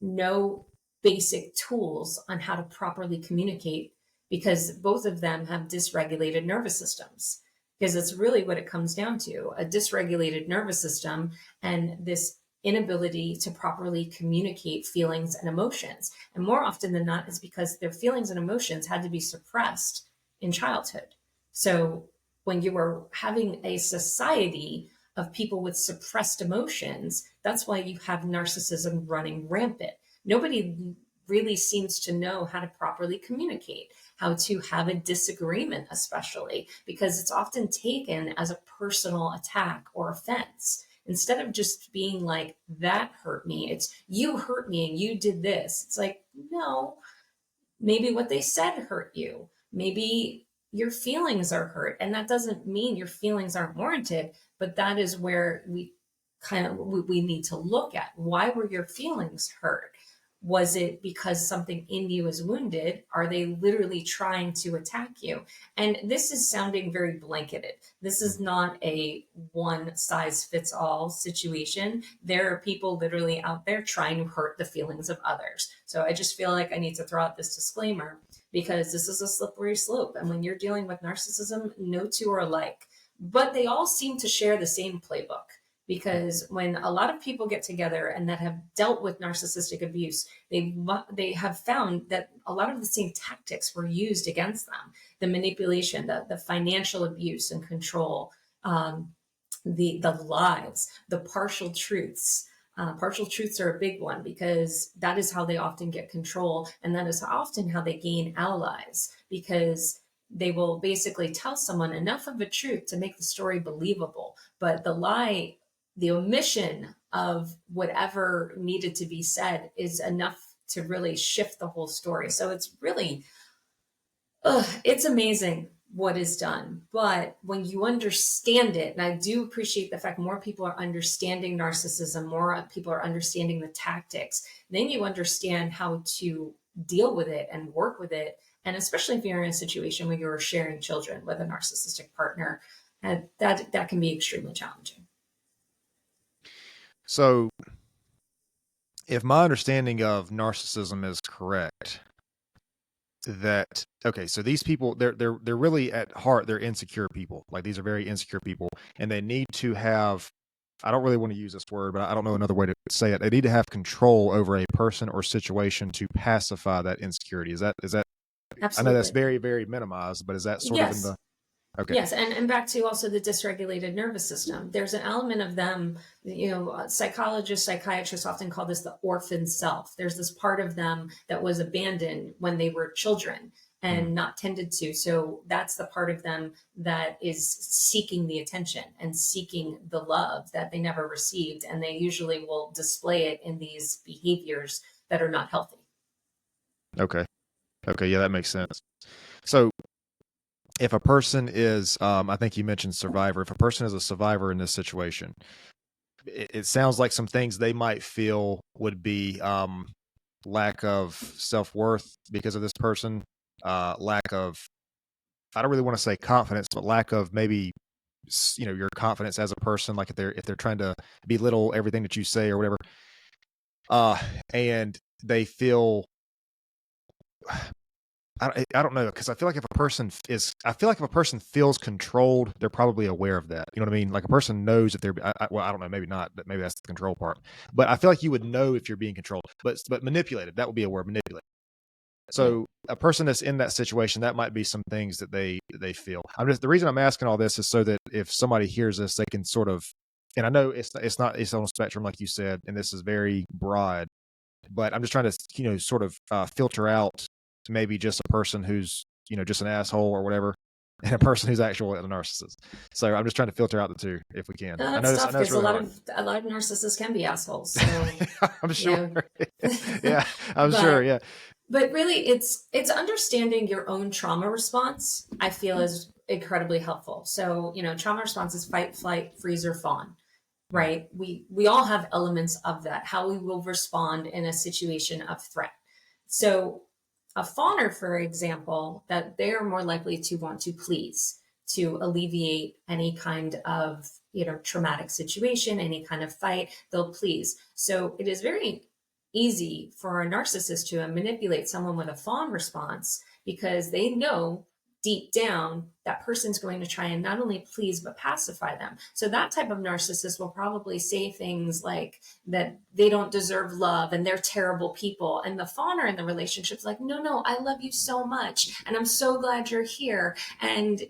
no basic tools on how to properly communicate, because both of them have dysregulated nervous systems. Because it's really what it comes down to, a dysregulated nervous system and this inability to properly communicate feelings and emotions. And more often than not, is because their feelings and emotions had to be suppressed in childhood. So when you are having a society of people with suppressed emotions, that's why you have narcissism running rampant. Nobody really seems to know how to properly communicate, how to have a disagreement, especially because it's often taken as a personal attack or offense. Instead of just being like, that hurt me, it's you hurt me and you did this. It's like, no, maybe what they said hurt you. Maybe your feelings are hurt. And that doesn't mean your feelings aren't warranted, but that is where we need to look at, why were your feelings hurt? Was it because something in you is wounded? Are they literally trying to attack you? And this is sounding very blanketed. This mm. is not a one size fits all situation. There are people literally out there trying to hurt the feelings of others. So I just feel like I need to throw out this disclaimer, because this is a slippery slope. And when you're dealing with narcissism, no two are alike, but they all seem to share the same playbook. Because when a lot of people get together and that have dealt with narcissistic abuse, they have found that a lot of the same tactics were used against them: the manipulation, the financial abuse and control, the lies, the partial truths. Partial truths are a big one, because that is how they often get control, and that is often how they gain allies, because they will basically tell someone enough of a truth to make the story believable, but the lie, the omission of whatever needed to be said, is enough to really shift the whole story. So it's really, it's amazing what is done. But when you understand it, and I do appreciate the fact more people are understanding narcissism, more people are understanding the tactics, then you understand how to deal with it and work with it. And especially if you're in a situation where you're sharing children with a narcissistic partner, and that can be extremely challenging. So, if my understanding of narcissism is correct, that, okay, so these people, they're really at heart, they're insecure people. Like these are very insecure people, and they need to have, I don't really want to use this word, but I don't know another way to say it. They need to have control over a person or situation to pacify that insecurity. Is that, I know that's Absolutely. very, very minimized, but is that sort of in Yes. the, okay. Yes, and back to also the dysregulated nervous system. There's an element of them, psychologists, psychiatrists often call this the orphan self. There's this part of them that was abandoned when they were children Mhm. and not tended to. So that's the part of them that is seeking the attention and seeking the love that they never received. And they usually will display it in these behaviors that are not healthy. Okay. Okay. Yeah, that makes sense. So if a person is, I think you mentioned survivor, if a person is a survivor in this situation, it sounds like some things they might feel would be, lack of self-worth because of this person, lack of, I don't really want to say confidence, but lack of maybe, your confidence as a person, like if they're trying to belittle everything that you say or whatever, uh and they feel, I don't know, because I feel like I feel like if a person feels controlled, they're probably aware of that. You know what I mean? Like a person knows if they're, well, I don't know, maybe not, but maybe that's the control part. But I feel like you would know if you're being controlled. But manipulated, that would be a word, manipulated. Yeah. So a person that's in that situation, that might be some things that they feel. The reason I'm asking all this is so that if somebody hears this, they can sort of, and I know it's on a spectrum like you said, and this is very broad, but I'm just trying to, sort of filter out maybe just a person who's, just an asshole or whatever, and a person who's actually a narcissist. So I'm just trying to filter out the two if we can. I That's know tough I know it's because really hard. a lot of narcissists can be assholes. So, I'm you sure. know, Yeah, I'm sure. but Yeah. really it's understanding your own trauma response, I feel, is incredibly helpful. So, trauma response is fight, flight, freeze, or fawn, Mm, right? We all have elements of that, how we will respond in a situation of threat. So a fawner, for example, that they're more likely to want to please, to alleviate any kind of traumatic situation, any kind of fight, they'll please. So it is very easy for a narcissist to manipulate someone with a fawn response because they know deep down that person's going to try and not only please but pacify them. So that type of narcissist will probably say things like that they don't deserve love and they're terrible people, and the fawner in the relationship's like, no, no, I love you so much and I'm so glad you're here. And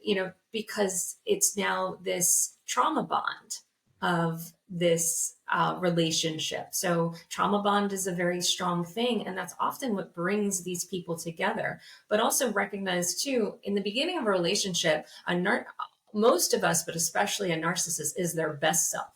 because it's now this trauma bond of this relationship. So trauma bond is a very strong thing, and that's often what brings these people together. But also recognize too, in the beginning of a relationship, most of us, but especially a narcissist, is their best self.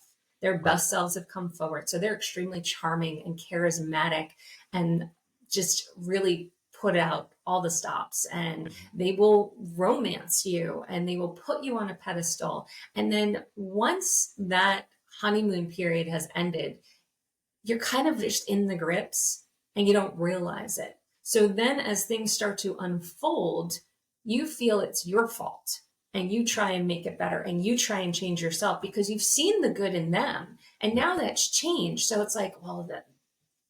Their right. best selves have come forward. So they're extremely charming and charismatic and just really put out all the stops, and they will romance you and they will put you on a pedestal. And then once that honeymoon period has ended, you're kind of just in the grips and you don't realize it. So then as things start to unfold, you feel it's your fault and you try and make it better and you try and change yourself because you've seen the good in them. And now that's changed. So it's like, well,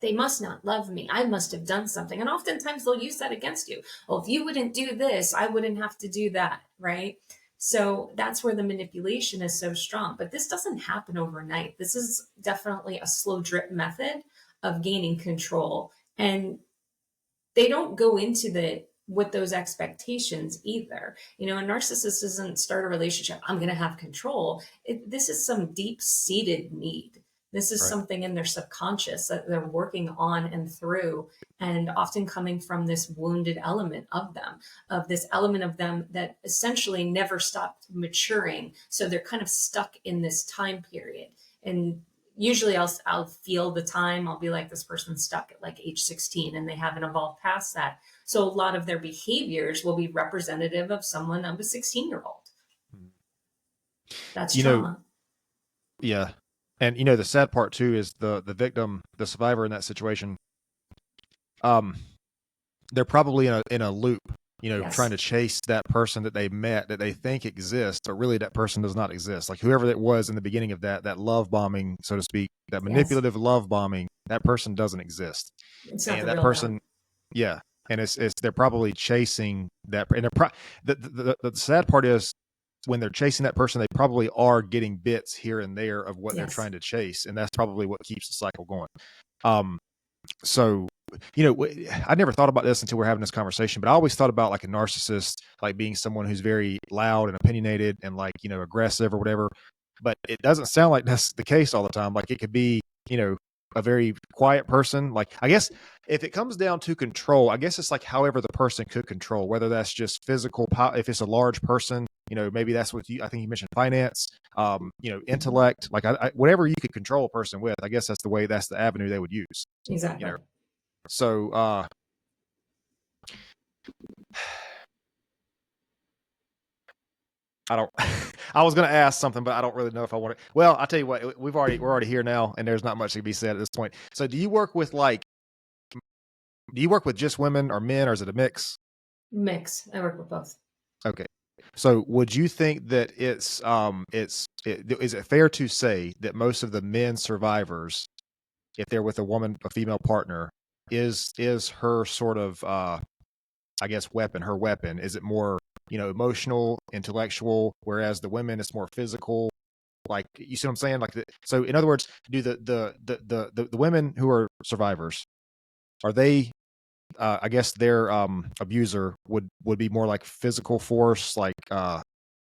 they must not love me. I must have done something. And oftentimes they'll use that against you. Well, if you wouldn't do this, I wouldn't have to do that. Right. So that's where the manipulation is so strong. But this doesn't happen overnight. This is definitely a slow drip method of gaining control. And they don't go into the with those expectations either. A narcissist doesn't start a relationship, I'm going to have control. This is some deep seated need. This is Right. something in their subconscious that they're working on and through, and often coming from this wounded element of this element of them that essentially never stopped maturing. So they're kind of stuck in this time period. And usually I'll feel the time. I'll be like, this person's stuck at like age 16 and they haven't evolved past that. So a lot of their behaviors will be representative of someone of a 16-year-old. Mm. That's You know, trauma. yeah. And the sad part too is the victim, the survivor in that situation, um, they're probably in a loop, trying Yes. to chase that person that they met that they think exists, but really that person does not exist. Like whoever that was in the beginning of that love bombing, so to speak, that Yes. manipulative love bombing, that person doesn't exist. It's not And the that real them. person, yeah. and it's they're probably chasing that, and the sad part is when they're chasing that person, they probably are getting bits here and there of what they're Yes. trying to chase, and that's probably what keeps the cycle going. Um, so I never thought about this until we're having this conversation, but I always thought about like a narcissist, like being someone who's very loud and opinionated and like, aggressive or whatever. But it doesn't sound like that's the case all the time. Like it could be, a very quiet person. Like, I guess if it comes down to control, I guess it's like however the person could control, whether that's just physical, if it's a large person, maybe that's what I think you mentioned finance, intellect, like whatever you could control a person with, I guess that's the avenue they would use. Exactly. So, I don't, I was going to ask something, but I don't really know if I want to. Well, I'll tell you what, we're already here now, and there's not much to be said at this point. So do you work with just women or men, or is it a mix? Mix. I work with both. Okay. So would you think that is it fair to say that most of the men survivors, if they're with a female partner, is her sort of, I guess, her weapon? Is it more, emotional, intellectual, whereas the women, it's more physical? Like, you see what I'm saying? Like, so in other words, do the women who are survivors, are they, I guess their abuser would be more like physical force, like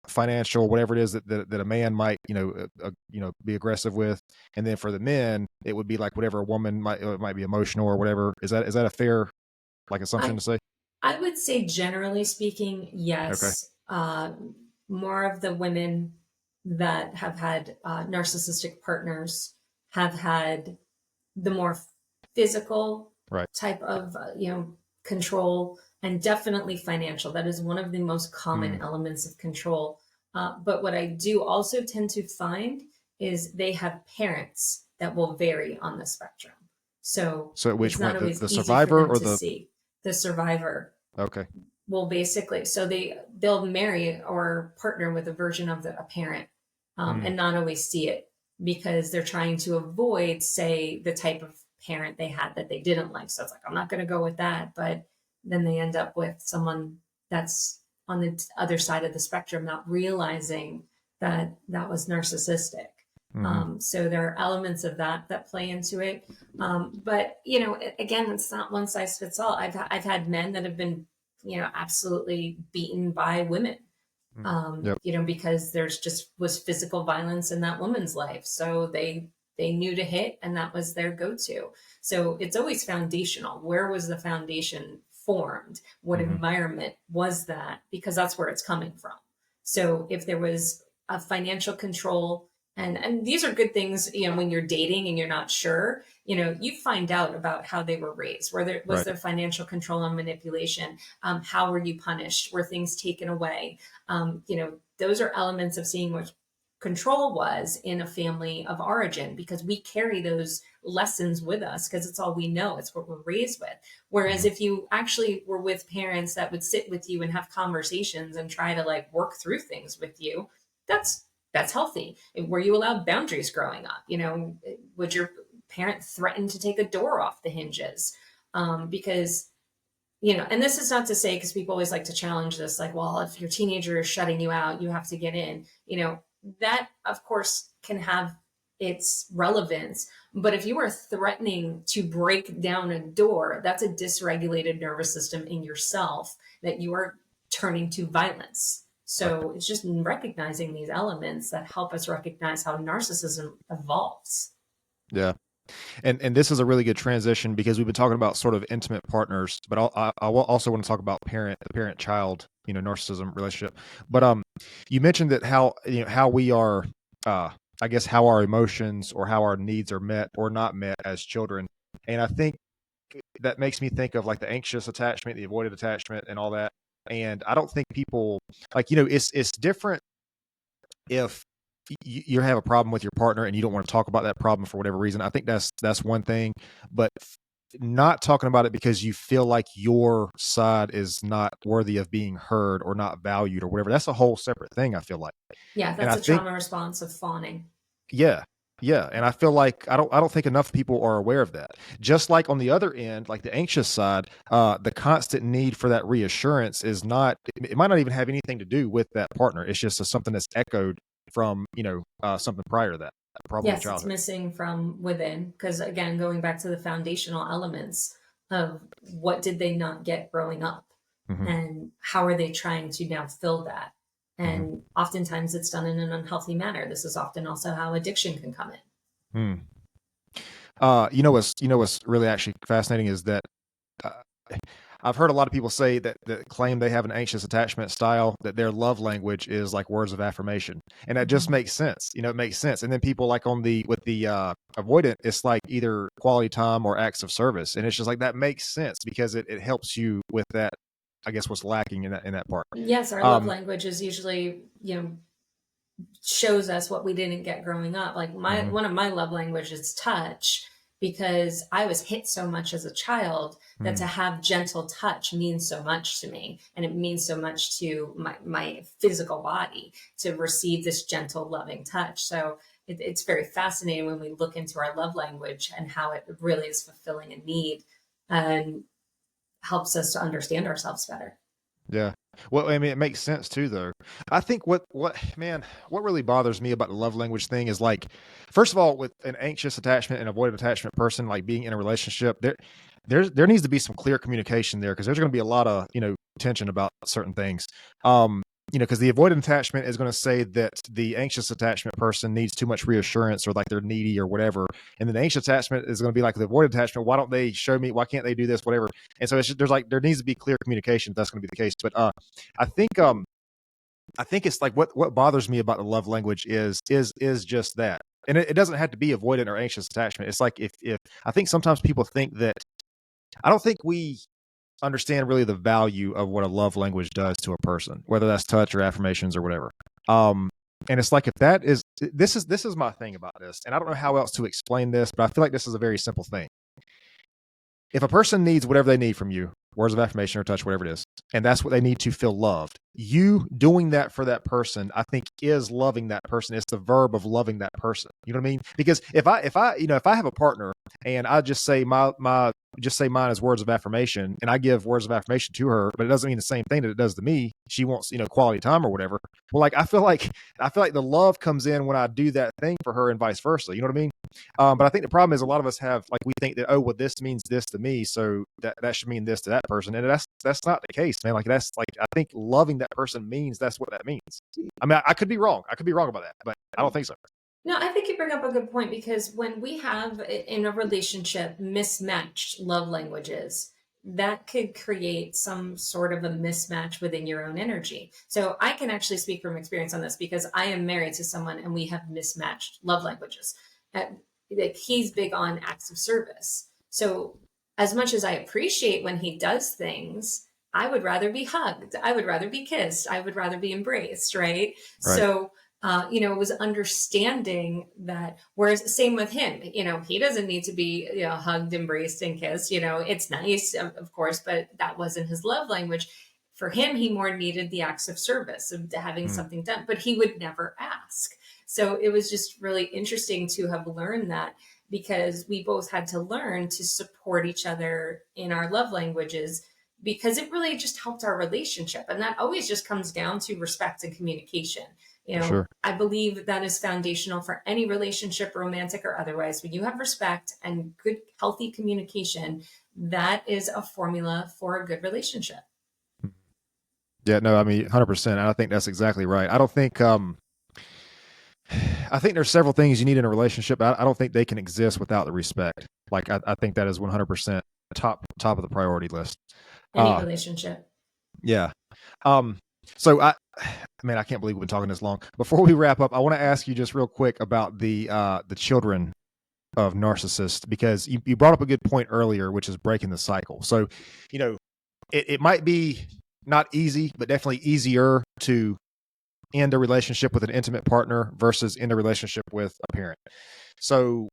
financial, whatever it is that a man might be aggressive with, and then for the men it would be like whatever a woman might be emotional or whatever. Is that a fair like assumption to say? I would say generally speaking, yes. Okay. More of the women that have had narcissistic partners have had the more physical Right. type of control, and definitely financial. That is one of the most common elements of control. But what I do also tend to find is they have parents that will vary on the spectrum. So which it's not one, always the easy survivor for them or to the see. The survivor okay will basically, so they'll marry or partner with a version of a parent, and not always see it because they're trying to avoid, say, the type of parent they had that they didn't like. So it's like, I'm not going to go with that. But then they end up with someone that's on the other side of the spectrum, not realizing that that was narcissistic. So there are elements of that play into it. But again, it's not one size fits all. I've had men that have been, absolutely beaten by women. Yep. Because there's just was physical violence in that woman's life. So they knew to hit, and that was their go-to. So it's always foundational. Where was the foundation formed? What environment was that? Because that's where it's coming from. So if there was a financial control, and these are good things, when you're dating and you're not sure, you find out about how they were raised. Was there financial control and manipulation? How were you punished? Were things taken away? Those are elements of seeing what control was in a family of origin, because we carry those lessons with us because it's all we know. It's what we're raised with. Whereas if you actually were with parents that would sit with you and have conversations and try to like work through things with you, that's healthy. Were you allowed boundaries growing up? Would your parent threaten to take a door off the hinges? Because and this is not to say, because people always like to challenge this, like, well, if your teenager is shutting you out, you have to get in. That of course can have its relevance. But if you are threatening to break down a door, that's a dysregulated nervous system in yourself that you are turning to violence. So it's just recognizing these elements that help us recognize how narcissism evolves. Yeah. And this is a really good transition because we've been talking about sort of intimate partners, but I also want to talk about the parent-child, narcissism relationship. But you mentioned that how we are, I guess, how our emotions or how our needs are met or not met as children, and I think that makes me think of like the anxious attachment, the avoided attachment, and all that. And I don't think people like, it's different if you have a problem with your partner and you don't want to talk about that problem for whatever reason. I think that's one thing, but not talking about it because you feel like your side is not worthy of being heard or not valued or whatever. That's a whole separate thing, I feel like. Yeah, that's a trauma response of fawning. Yeah. Yeah, and I feel like I don't think enough people are aware of that. Just like on the other end, like the anxious side, the constant need for that reassurance is not. It might not even have anything to do with that partner. It's just something that's echoed from something prior to that, probably Yes, it's childhood. missing from within. Because again, going back to the foundational elements of what did they not get growing up Hmm. and how are they trying to now fill that? Hmm. And oftentimes it's done in an unhealthy manner. This is often also how addiction can come in. Hmm. What's really actually fascinating is that uh, I've heard a lot of people say that claim they have an anxious attachment style, that their love language is like words of affirmation, and that just Mhm. makes sense. It makes sense. And then people like on the with the avoidant, it's like either quality time or acts of service, and it's just like that makes sense because it helps you with that. I guess what's lacking in that part. Yes, our love Um, language is usually, shows us what we didn't get growing up. Like my mhm, one of my love languages is touch because I was hit so much as a child that to mm, have gentle touch means so much to me, and it means so much to my physical body to receive this gentle loving touch. So it's very fascinating when we look into our love language and how it really is fulfilling a need and helps us to understand ourselves better. yeah. Well, I mean, it makes sense too, though. I think what really bothers me about the love language thing is like, first of all, with an anxious attachment and avoidant attachment person, like being in a relationship, there needs to be some clear communication there because there's going to be a lot of tension about certain things. Um, because the avoidant attachment is going to say that the anxious attachment person needs too much reassurance or like they're needy or whatever, and then the anxious attachment is going to be like the avoidant attachment. Why don't they show me? Why can't they do this? Whatever. And so it's just, there's like there needs to be clear communication if that's going to be the case. But I think I think it's like what bothers me about the love language is just that. And it doesn't have to be avoidant or anxious attachment. It's like if I think sometimes people think that I don't think we understand really the value of what a love language does to a person, whether that's touch or affirmations or whatever. Um and it's like if that is this is my thing about this, and I don't know how else to explain this, but I feel like this is a very simple thing. If a person needs whatever they need from you, words of affirmation or touch, whatever it is, and that's what they need to feel loved, you doing that for that person, I think, is loving that person. It's the verb of loving that person. You know what I mean? Because if I have a partner and I just say my just say mine as words of affirmation, and I give words of affirmation to her, but it doesn't mean the same thing that it does to me. She wants quality time or whatever. Well, like I feel like the love comes in when I do that thing for her and vice versa. You know what I mean? But I think the problem is a lot of us have like we think that, oh well, this means this to me, so that should mean this to that person, and that's not the case, man. Like that's like I think loving that person means that's what that means. I mean, I could be wrong. I could be wrong about that, but I don't think so. No, I think you bring up a good point because when we have in a relationship mismatched love languages, that could create some sort of a mismatch within your own energy. So I can actually speak from experience on this because I am married to someone and we have mismatched love languages. Uh, like he's big on acts of service. So as much as I appreciate when he does things, I would rather be hugged. I would rather be kissed. I would rather be embraced, right? Right. So it was understanding that. Whereas, same with him, he doesn't need to be, hugged, embraced, and kissed. It's nice, of course, but that wasn't his love language. For him, he more needed the acts of service of having Mm, something done, but he would never ask. So it was just really interesting to have learned that because we both had to learn to support each other in our love languages because it really just helped our relationship. And that always just comes down to respect and communication. for sure. I believe that is foundational for any relationship, romantic or otherwise. When you have respect and good, healthy communication, that is a formula for a good relationship. Yeah, no, I mean, 100%. And I think that's exactly right. I think there's several things you need in a relationship. I don't think they can exist without the respect. Like I think that is 100% top of the priority list. Any Uh, relationship. yeah. Um, so man, I can't believe we've been talking this long. Before we wrap up, I want to ask you just real quick about the children of narcissists, because you brought up a good point earlier, which is breaking the cycle. So, you know, it might be not easy, but definitely easier to end a relationship with an intimate partner versus end a relationship with a parent. So,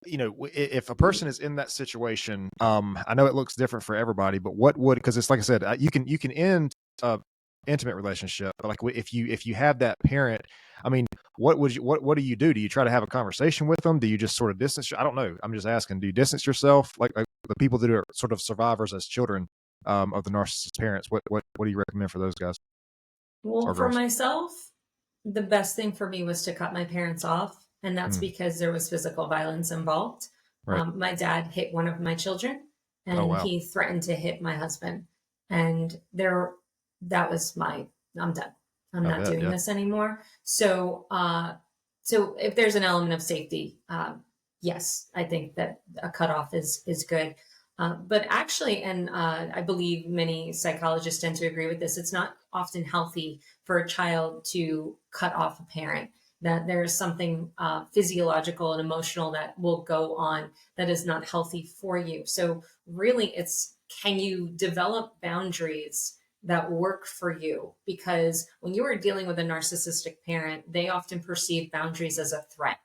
if a person is in that situation, I know it looks different for everybody, but what would, because it's like I said, you can end intimate relationship. But like if you have that parent, I mean, what do you do? Do you try to have a conversation with them? Do you just sort of distance? I don't know. I'm just asking. Do you distance yourself, like the people that are sort of survivors as children of the narcissist parents? What do you recommend for those guys Well, or for girls? myself, the best thing for me was to cut my parents off. And that's Mm, because there was physical violence involved. right. My dad hit one of my children Oh and wow. he threatened to hit my husband. And that was I'm done. I'm I not bet. doing Yeah. this anymore. So if there's an element of safety, yes, I think that a cutoff is good. But actually, and I believe many psychologists tend to agree with this, it's not often healthy for a child to cut off a parent. That there is something physiological and emotional that will go on that is not healthy for you. So, really, it's can you develop boundaries that work for you? Because when you are dealing with a narcissistic parent, they often perceive boundaries as a threat.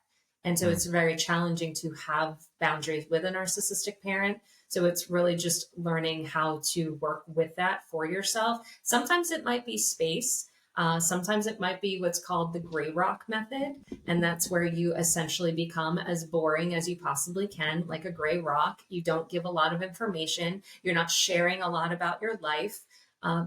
And so Mm, it's very challenging to have boundaries with a narcissistic parent. So it's really just learning how to work with that for yourself. Sometimes it might be space. Sometimes it might be what's called the gray rock method. And that's where you essentially become as boring as you possibly can, like a gray rock. You don't give a lot of information. You're not sharing a lot about your life.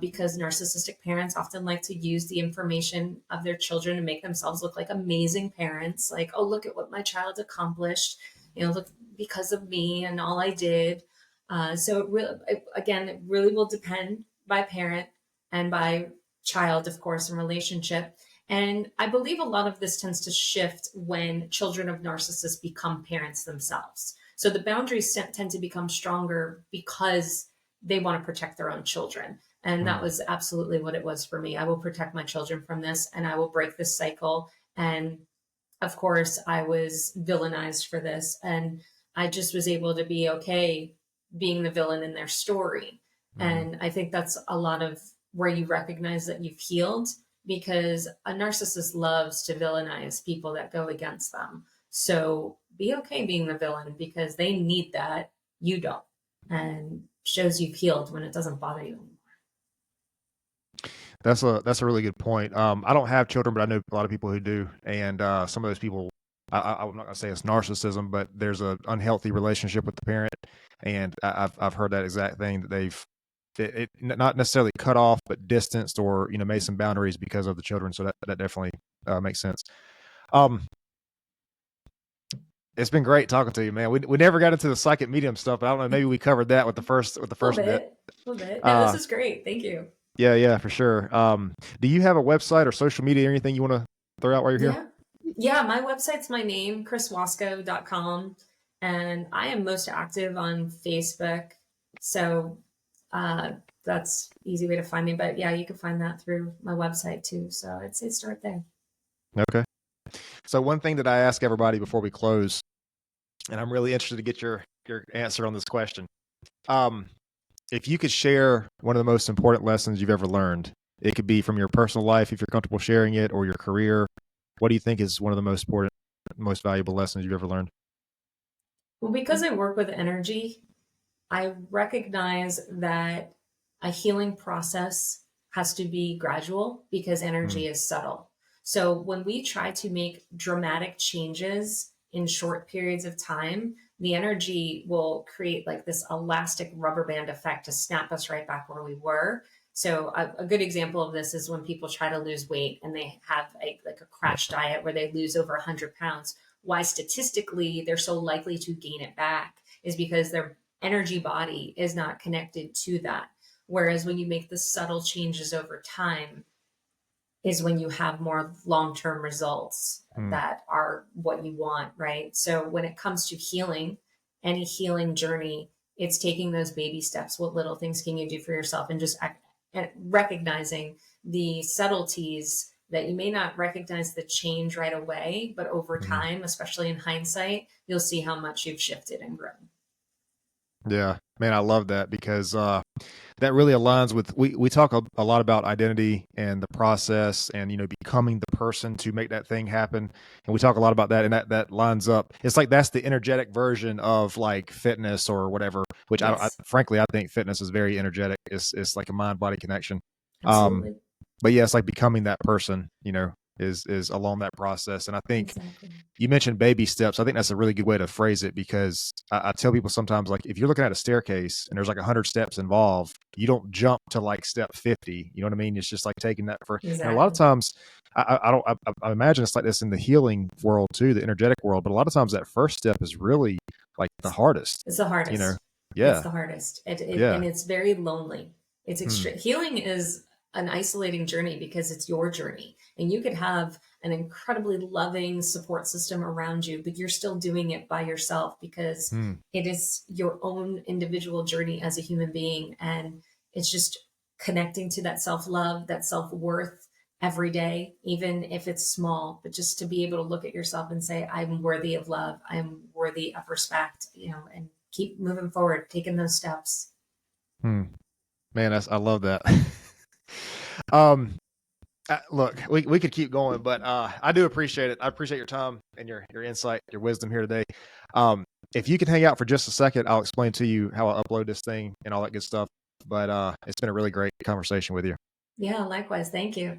Because narcissistic parents often like to use the information of their children to make themselves look like amazing parents. Like, oh, look at what my child accomplished. Look, because of me and all I did. So again, it really will depend by parent and by child, of course, and relationship. And I believe a lot of this tends to shift when children of narcissists become parents themselves. So the boundaries tend to become stronger because they want to protect their own children. And that mm. was absolutely what it was for me. I will protect my children from this and I will break this cycle. And of course, I was villainized for this. And I just was able to be okay being the villain in their story. Mhm. And I think that's a lot of where you recognize that you've healed because a narcissist loves to villainize people that go against them. So be okay being the villain because they need that. You don't. And shows you've healed when it doesn't bother you anymore. That's a really good point. I don't have children, but I know a lot of people who do, and some of those people, I'm not gonna say it's narcissism, but there's a unhealthy relationship with the parent, and I've heard that exact thing that they've not necessarily cut off, but distanced or made some boundaries because of the children. So that definitely makes sense. Um, it's been great talking to you, man. We never got into the psychic medium stuff, but I don't know. Maybe we covered that with the A little first bit. bit, a little bit. No, this Uh, is great. Thank you. Yeah, yeah, for sure. Do you have a website or social media or anything you want to throw out while you're here? Yeah. Yeah, my website's my name, chriswasko.com. And I am most active on Facebook. So uh, that's easy way to find me. But yeah, you can find that through my website too. So I'd say start there. Okay. So one thing that I ask everybody before we close, and I'm really interested to get your answer on this question. Um, if you could share one of the most important lessons you've ever learned, it could be from your personal life if you're comfortable sharing it, or your career. What do you think is one of the most important, most valuable lessons you've ever learned? Well, because I work with energy, I recognize that a healing process has to be gradual because Mm, energy is subtle. So when we try to make dramatic changes in short periods of time, the energy will create like this elastic rubber band effect to snap us right back where we were. So a good example of this is when people try to lose weight and they have like a crash diet where they lose over 100 pounds. Why statistically they're so likely to gain it back is because their energy body is not connected to that. Whereas when you make the subtle changes over time, is when you have more long-term results mm, that are what you want, right? So when it comes to healing, any healing journey, it's taking those baby steps. What little things can you do for yourself and just and recognizing the subtleties that you may not recognize the change right away, but over mhm. time, especially in hindsight, you'll see how much you've shifted and grown. Yeah, man, I love that because that really aligns with we talk a lot about identity and the process and becoming the person to make that thing happen, and we talk a lot about that, and that lines up. It's like that's the energetic version of like fitness or whatever, which I Yes, frankly I think fitness is very energetic. It's like a mind body connection. Um, absolutely. but yeah, it's like becoming that person, is along that process. And I think Exactly. you mentioned baby steps. I think that's a really good way to phrase it, because I tell people sometimes, like, if you're looking at a staircase and there's like 100 steps involved, you don't jump to like step 50. You know what I mean? It's just like taking that for, and a lot of Exactly. times I imagine it's like this in the healing world too, the energetic world. But a lot of times that first step is really like the hardest, It's the you know? hardest. It's Yeah. the hardest. Yeah. And it's very lonely. It's Hmm. extreme. Healing is an isolating journey because it's your journey. And you could have an incredibly loving support system around you, but you're still doing it by yourself because Hmm. it is your own individual journey as a human being. And it's just connecting to that self love, that self worth every day, even if it's small, but just to be able to look at yourself and say, I'm worthy of love, I'm worthy of respect, and keep moving forward, taking those steps. Hmm. Man, I love that. um, Look, we could keep going, but I do appreciate it. I appreciate your time and your insight, your wisdom here today. Um, if you can hang out for just a second, I'll explain to you how I upload this thing and all that good stuff. But it's been a really great conversation with you. Yeah, likewise. Thank you.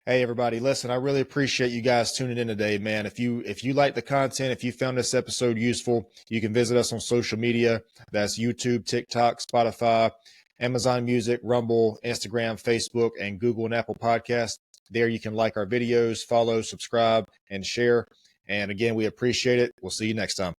Hey everybody, listen, I really appreciate you guys tuning in today, man. If you like the content, if you found this episode useful, you can visit us on social media. That's YouTube, TikTok, Spotify, Amazon Music, Rumble, Instagram, Facebook, and Google and Apple Podcasts. There you can like our videos, follow, subscribe, and share. And again, we appreciate it. We'll see you next time.